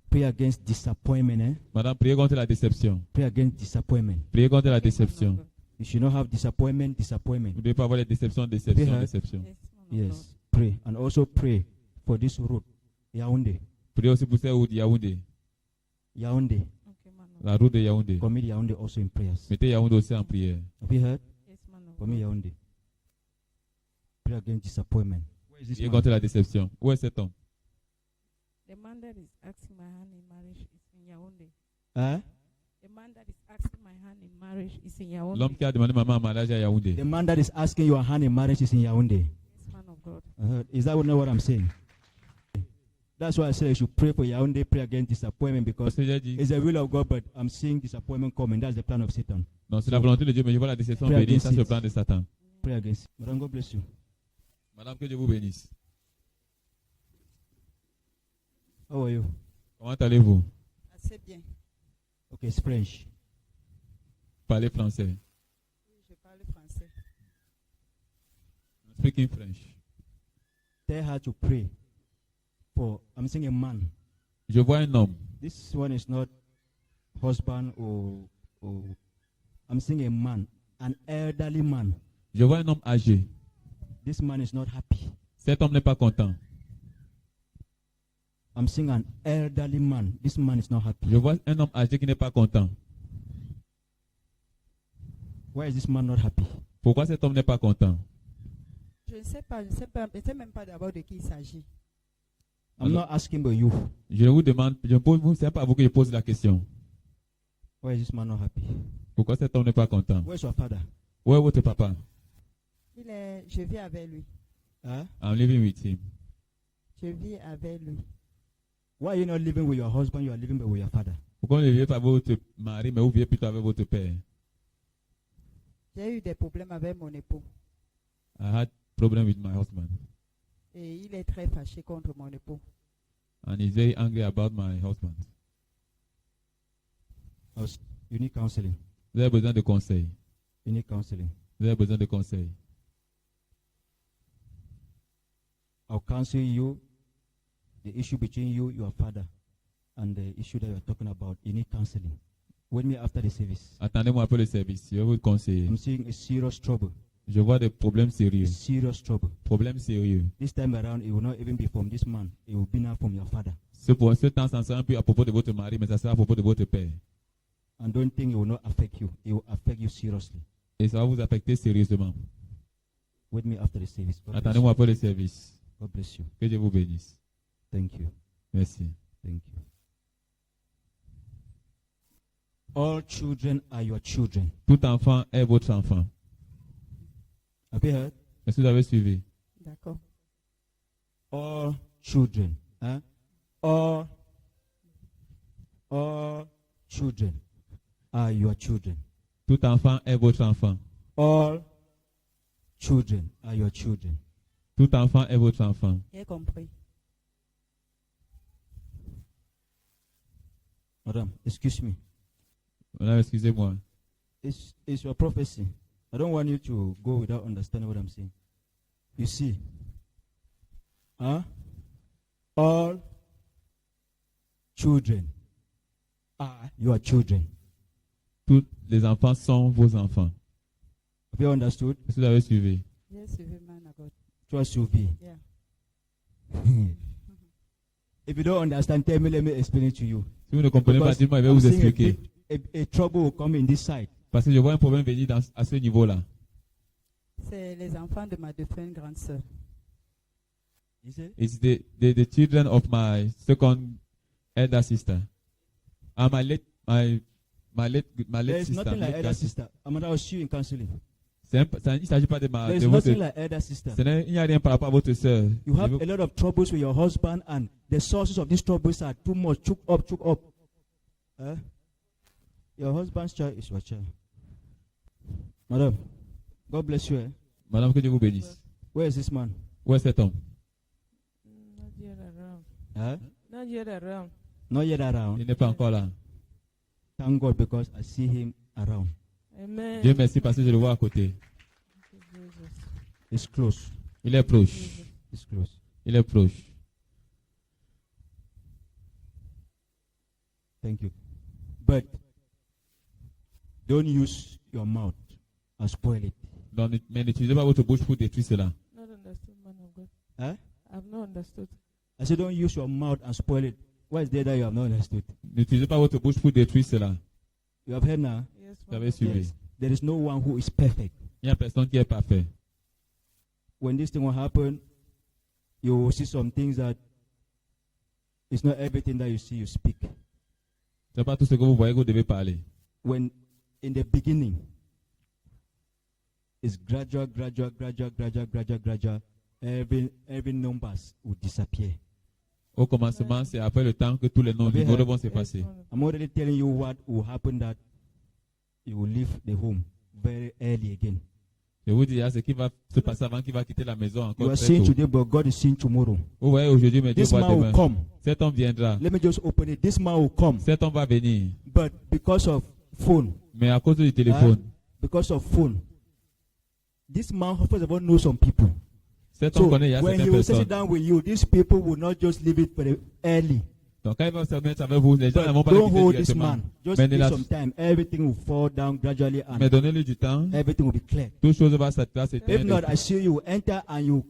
pray against disappointment. Eh? Madame, priez contre la déception. Pray against disappointment. Priez contre la déception. You should not have disappointment. Disappointment. Vous ne devez pas avoir les déceptions, Have you déception, heard? déception. Yes. Pray. And also pray for this road. Yaoundé. Priez aussi pour cette route de Yaoundé. Yaoundé. La route de Yaoundé. Commit Yaoundé also in prayers. Mettez Yaoundé aussi en prière. Have you heard? Commit Yaoundé. Pray against disappointment. Where is this Priez man? contre la déception. Où est cet homme? The man that is asking my hand in marriage is in Yaoundé. Huh? The man that is asking my hand in marriage is in Yaoundé. L'homme qui a demandé ma main en mariage à Yaoundé. The man that is asking your hand in marriage is in Yaoundé. Yes, man of God. Is that not what I'm saying? That's why I say you should pray for Yaoundé, pray against disappointment because it's the will of God, but I'm seeing disappointment coming. That's the plan of Satan. Non, c'est la volonté de Dieu, mais je vois la déception Pray venir. against Ça, c'est le it. plan de Satan. Pray against it. Madam, God bless you. Madame, que Dieu vous bénisse. How are you? Comment allez-vous? Assez bien. Okay, it's French. Parlez français. Oui, je parle français. Speaking French. Tell her to pray for, I'm saying a man. Je vois un homme. This one is not husband or I'm saying a man, an elderly man. Je vois un homme âgé. This man is not happy. Cet homme n'est pas content. I'm seeing an elderly man. This man is not happy. Je vois un homme âgé qui n'est pas content. Why is this man not happy? Pourquoi cet homme n'est pas content? Je ne sais pas, je ne sais même pas d'abord de qui il s'agit. I'm not asking about you. Je vous demande, c'est pas à vous que je pose la question. Why is this man not happy? Pourquoi cet homme n'est pas content? Where's your father? Où est votre papa? Je vis avec lui. Huh? I'm living with him. Je vis avec lui. Why are you not living with your husband? You are living with your father. Pourquoi ne vivez pas avec votre mari, mais vous vivez plutôt avec votre père? J'ai eu des problèmes avec mon époux. I had problem with my husband. Et il est très fâché contre mon époux. And he's very angry about my husband. You need counseling. Vous avez besoin de conseils. You need counseling. Vous avez besoin de conseils. I'll counsel you the issue between you, your father, and the issue that you're talking about. You need counseling. Wait me after the service. Attendez-moi après le service. Je vais vous conseiller. I'm seeing a serious trouble. Je vois des problèmes sérieux. Serious trouble. Problèmes sérieux. This time around, it will not even be from this man. It will be now from your father. Ce temps, ça ne sera plus à propos de votre mari, mais ça sera à propos de votre père. And don't think it will not affect you. It will affect you seriously. Et ça va vous affecter sérieusement. Wait me after the service. God bless Attendez-moi you. après le service. God bless you. Que Dieu vous bénisse. Thank you. Merci. Thank you. All children are your children. Tout enfant est votre enfant. Have you heard? Est-ce que vous avez suivi? D'accord. All children. Huh? All children are your children. Tout enfant est votre enfant. All children are your children. Tout enfant est votre enfant. J'ai compris. Madam, excuse me. Madame, excusez-moi. It's your prophecy. I don't want you to go without understanding what I'm saying. You see, all children are your children. Tous les enfants sont vos enfants. Have you understood? Est-ce que vous avez suivi? J'ai suivi, man of God. Tu as suivi. Yeah. If you don't understand, tell me, let me explain it to you. Si vous ne comprenez pas, Because dites-moi, je vais I'm vous seeing expliquer. a trouble will come in this side. Parce que je vois un problème venir à ce niveau-là. C'est les enfants de ma deuxième grande sœur. It's the children of my second elder sister. And my late There's sister. nothing like late elder grand sister. I'm not sure in counseling. Il ne s'agit pas de ma. There's de votre- nothing like elder sister. Il n'y a rien par rapport à votre sœur. You have a lot of troubles with your husband, and the sources of these troubles are too much. Choke up. Your husband's child is your child. Madam, God bless you. Madame, que Dieu vous bénisse. Where is this man? Où est cet homme? Not yet around. Huh? Not yet around. Not yet around. Il n'est pas encore là. Thank God because I see him around. Amen. Dieu merci parce que je le vois à côté. It's close. Il est proche. It's close. Il est proche. Thank you. But don't use your mouth and spoil it. Donc, mais n'utilisez pas votre bouche pour détruire cela. Not understood, man of God. Huh? I've not understood. I said don't use your mouth and spoil it. What is there that you have not understood? N'utilisez pas votre bouche pour détruire cela. You have heard now? Yes, Vous avez suivi. Yes. There is no one who is perfect. Il n'y a personne qui est parfait. When this thing will happen, you will see some things that it's not everything that you see you speak. C'est pas tout ce que vous voyez que vous devez parler. When in the beginning, it's gradual. Every numbers will disappear. Au commencement, c'est après le temps que tous les Have you numéros heard? vont s'effacer. I'm already telling you what will happen, that you will leave the home very early again. Je vous dis ce qui va se passer avant qu'il va quitter la maison You encore are très seeing tôt. today, but God is seeing tomorrow. Vous voyez aujourd'hui, mais Dieu This voit man will demain. come. Cet homme viendra. Let me just open it. This man will come. Cet homme va venir. But because of phone, Mais à cause du téléphone, because of phone, this man first of all knows some people. cet homme So connaît il y a when certaines he will sit personnes. down with you, these people will not just leave it for the early. Donc quand il va se mettre avec vous, les gens But ne vont pas le don't quitter hold this directement. man. Just Mais, give la- some time. Everything will fall down gradually, and mais donnez-lui du temps. everything will be clear. Toute chose va se If not, I see you enter and you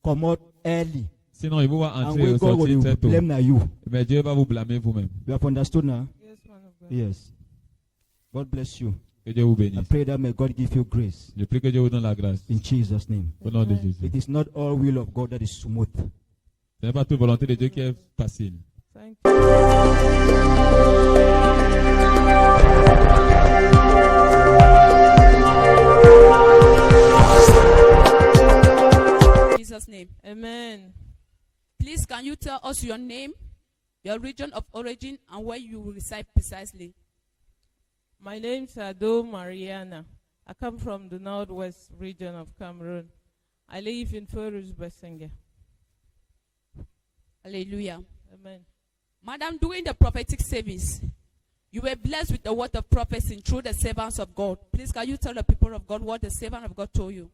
come out early. Sinon, il vous va And entrer when et God sortir will très tôt. blame you. Mais Dieu va vous blâmer vous-même. You have understood now? Yes, man of God. Yes. God bless you. Que Dieu vous I bénisse. pray that may God give you grace. Je prie que Dieu vous donne la grâce. In Jesus' name. Au nom de Jésus. It is not all will of God that is smooth. Ce n'est pas toute volonté de Dieu qui est facile. Thank In Jesus' name. Amen. Please, can you tell us your name, your region of origin, and where you reside precisely? My name is Ado Mariana. I come from the northwest region of Cameroon. I live in Forus Besenge. Hallelujah. Amen. Madam, during the prophetic service, you were blessed with the word of prophecy through the servants of God. Please, can you tell the people of God what the servant of God told you?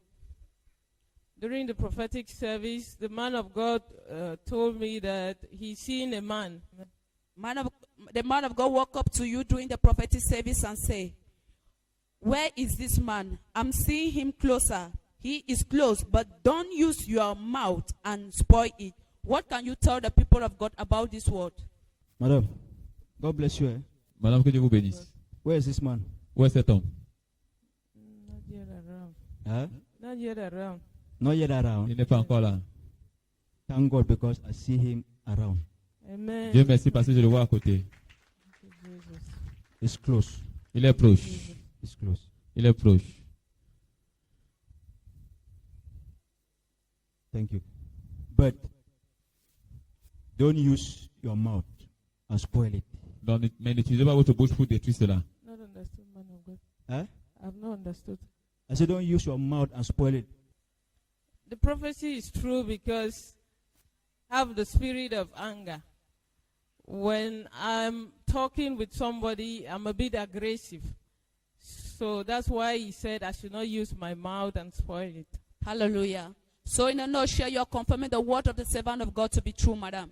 During the prophetic service, the man of God told me that he seen a man. The man of God walked up to you during the prophetic service and said, "Where is this man? I'm seeing him closer. He is close, but don't use your mouth and spoil it." What can you tell the people of God about this word? Madam, God bless you. Madame, que Dieu vous bénisse. Where is this man? Où est cet homme? Not yet around. Huh? Not yet around. Not yet around. Il n'est pas encore là. Thank God because I see him around. Amen. Dieu merci parce que je le vois à côté. It's close. Il est proche. It's close. Il est proche. Thank you. But don't use your mouth and spoil it. Donc, mais n'utilisez pas votre bouche pour détruire cela. Not understood, man of God. Huh? I've not understood. I said don't use your mouth and spoil it. The prophecy is true because I have the spirit of anger. When I'm talking with somebody, I'm a bit aggressive. So that's why he said I should not use my mouth and spoil it. Hallelujah. So in a nutshell, you're confirming the word of the servant of God to be true, madam.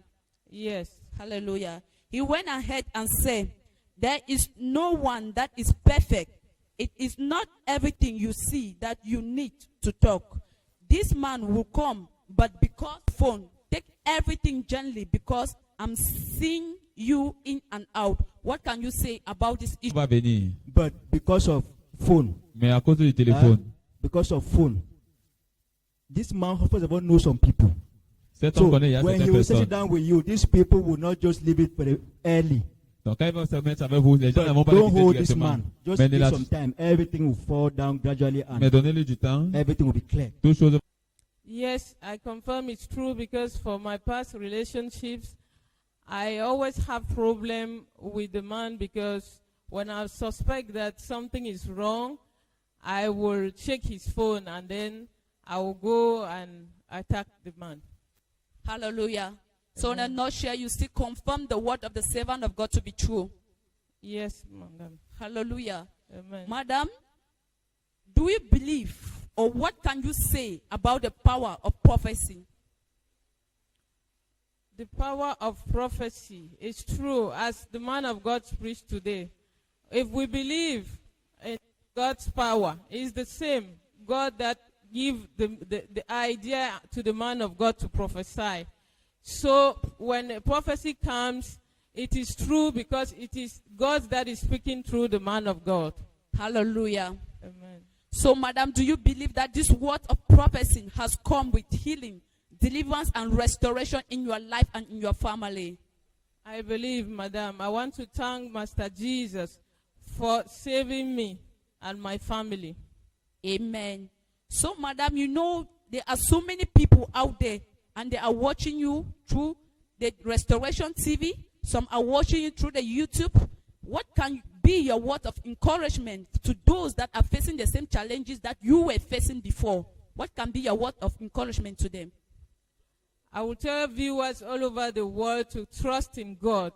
Yes. Hallelujah. He went ahead and said, "There is no one that is perfect. It is not everything you see that you need to talk. This man will come, but because phone, take everything gently because I'm seeing you in and out. What can you say about this issue? va venir. But because of phone, Mais à cause du téléphone, because of phone, this man first of all knows some people. cet So homme connaît, il y a when he certaines will sit personnes. down with you, these people will not just leave it very early. Donc quand ils vont se mettre avec vous, les gens ne vont pas Don't le hold quitter this directement. man. Just Mais, give some time. Everything will fall down gradually and mais donnez-lui du temps. everything will be clear. Toutes choses. Yes, I confirm it's true because for my past relationships, I always have problem with the man because when I suspect that something is wrong, I will check his phone and then I will go and attack the man. Hallelujah. So in a nutshell, you still confirm the word of the servant of God to be true. Yes, madam. Hallelujah. Amen. Madam, do you believe or what can you say about the power of prophecy? The power of prophecy is true, as the man of God preached today. If we believe in God's power, it's the same God that give the idea to the man of God to prophesy. So when a prophecy comes, it is true because it is God that is speaking through the man of God. Hallelujah. Amen. So, madam, do you believe that this word of prophecy has come with healing, deliverance, and restoration in your life and in your family? I believe, madam. I want to thank Master Jesus for saving me and my family. Amen. So, madam, you know there are so many people out there and they are watching you through the Restoration TV. Some are watching you through the YouTube. What can be your word of encouragement to those that are facing the same challenges that you were facing before? What can be your word of encouragement to them? I will tell viewers all over the world to trust in God.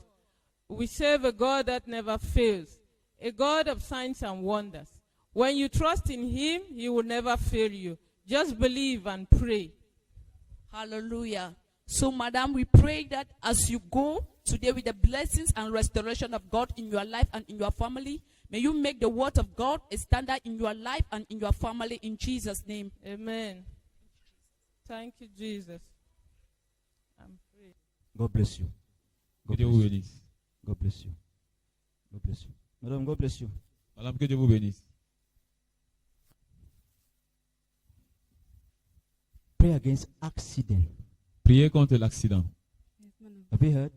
We serve a God that never fails, a God of signs and wonders. When you trust in Him, He will never fail you. Just believe and pray. Hallelujah. So, madam, we pray that as you go today with the blessings and restoration of God in your life and in your family, may you make the word of God a standard in your life and in your family in Jesus' name. Amen. Thank you, Jesus. I'm free. God bless you. God Que Dieu bless vous you. bénisse. God bless you. God bless you. Madame, God bless you. Madame, que Dieu vous bénisse. Pray against accident. Priez contre l'accident. Have you heard?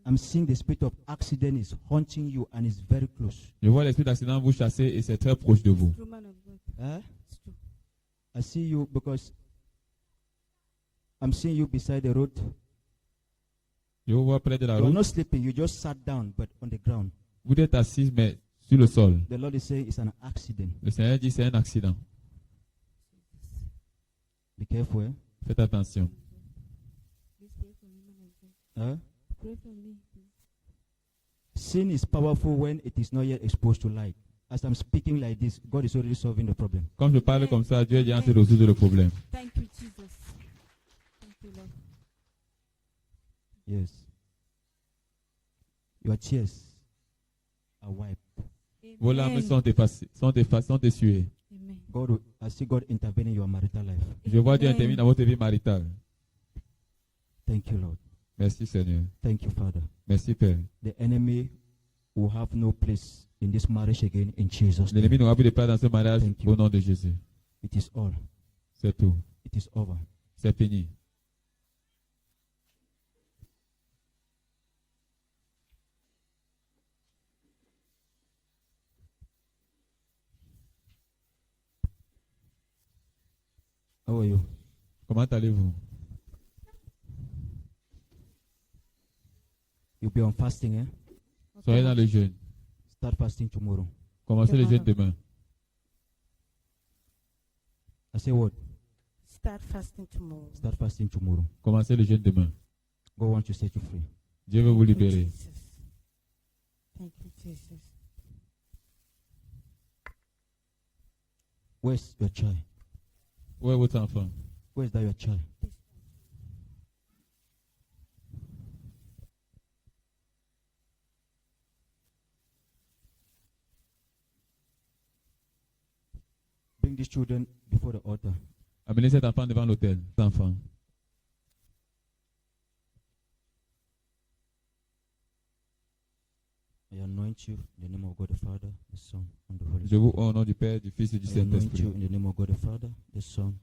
I'm seeing the spirit of accident is haunting you and is very close. Je vois l'esprit d'accident vous chasser et c'est très proche de vous. Huh? I see you because I'm seeing you beside the road. Je vous vois près de la You are route. not sleeping, you just sat down, but on the ground. Vous êtes assis, mais sur le sol. The Lord is saying it's an accident. Le Seigneur dit c'est un accident. Be careful, eh? Faites attention. Huh? Pray for me, please. Sin is powerful when it is not yet exposed to light. As I'm speaking like this, God is already solving the problem. Comme je parle comme ça, Dieu est en train de résoudre le problème. Thank you, Jesus. Thank you, Lord. Yes. Your tears are wiped. Vos larmes sont effacées, sont essuées. Amen. I see God intervening in your marital life. Je vois Dieu intervenir dans votre vie maritale. Thank you, Lord. Merci Seigneur. Thank you, Father. Merci Père. The enemy will have no place in this marriage again in Jesus' name. L'ennemi n'aura plus de place dans ce mariage au nom de Jésus. It is all. C'est tout. It is over. C'est fini. How are you? Comment allez-vous? You'll be on fasting, eh? Soyez dans le jeûne. Start fasting tomorrow. Commencez le jeûne demain. I say what? Start fasting tomorrow. Start fasting tomorrow. Commencez le jeûne demain. God wants to set you free. Dieu veut vous libérer. Thank you, Jesus. Where's your child? Où est votre enfant? Where's that your child? Bring these children before the altar. Amenez cet enfant devant l'autel. Cet enfant. I anoint you in the name of God the Father, the Son, and the Holy Je vous Spirit. au nom du Père, du Fils et du I anoint Saint-Esprit. you in the name of God the Father, the Son,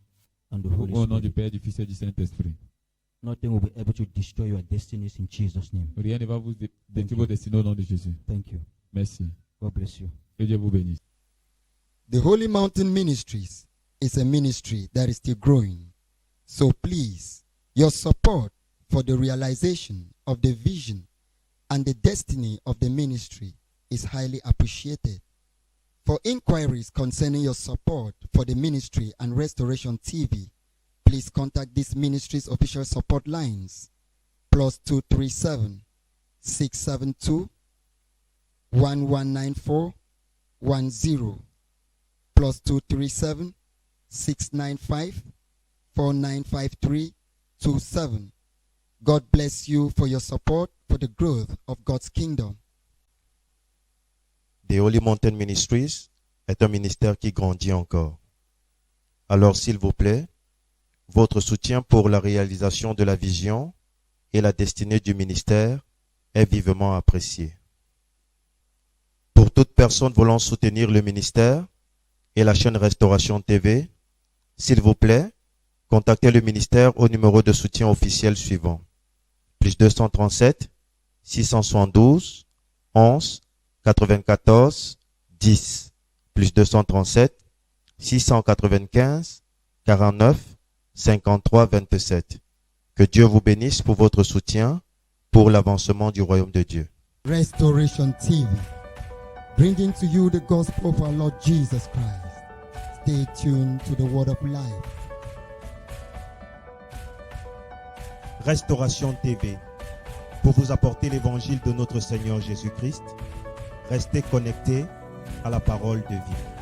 and the Je vous Holy au nom du Spirit. Père, du Fils et du Saint-Esprit. Nothing will be able to destroy your destinies in Jesus' name. Rien ne va vous détruire vos destinées au nom de Jésus. Thank you. Merci. God bless you. Que Dieu vous bénisse. The Holy Mountain Ministries is a ministry that is still growing. So please, your support for the realization of the vision and the destiny of the ministry is highly appreciated. For inquiries concerning your support for the ministry and Restoration TV, please contact this ministry's official support lines +237 672 1194 10 +237 695 4953 27. God bless you for your support for the growth of God's kingdom. The Holy Mountain Ministries est un ministère qui grandit encore. Alors, s'il vous plaît, votre soutien pour la réalisation de la vision et la destinée du ministère est vivement apprécié. Pour toute personne voulant soutenir le ministère et la chaîne Restauration TV, s'il vous plaît, contactez le ministère au numéro de soutien officiel suivant. +237 672 11 94 10 +237 695 49 53 27. Que Dieu vous bénisse pour votre soutien pour l'avancement du royaume de Dieu. Restoration TV, bringing to you the gospel of our Lord Jesus Christ. Stay tuned to the word of life. Restauration TV, pour vous apporter l'évangile de notre Seigneur Jésus-Christ, restez connectés à la parole de vie.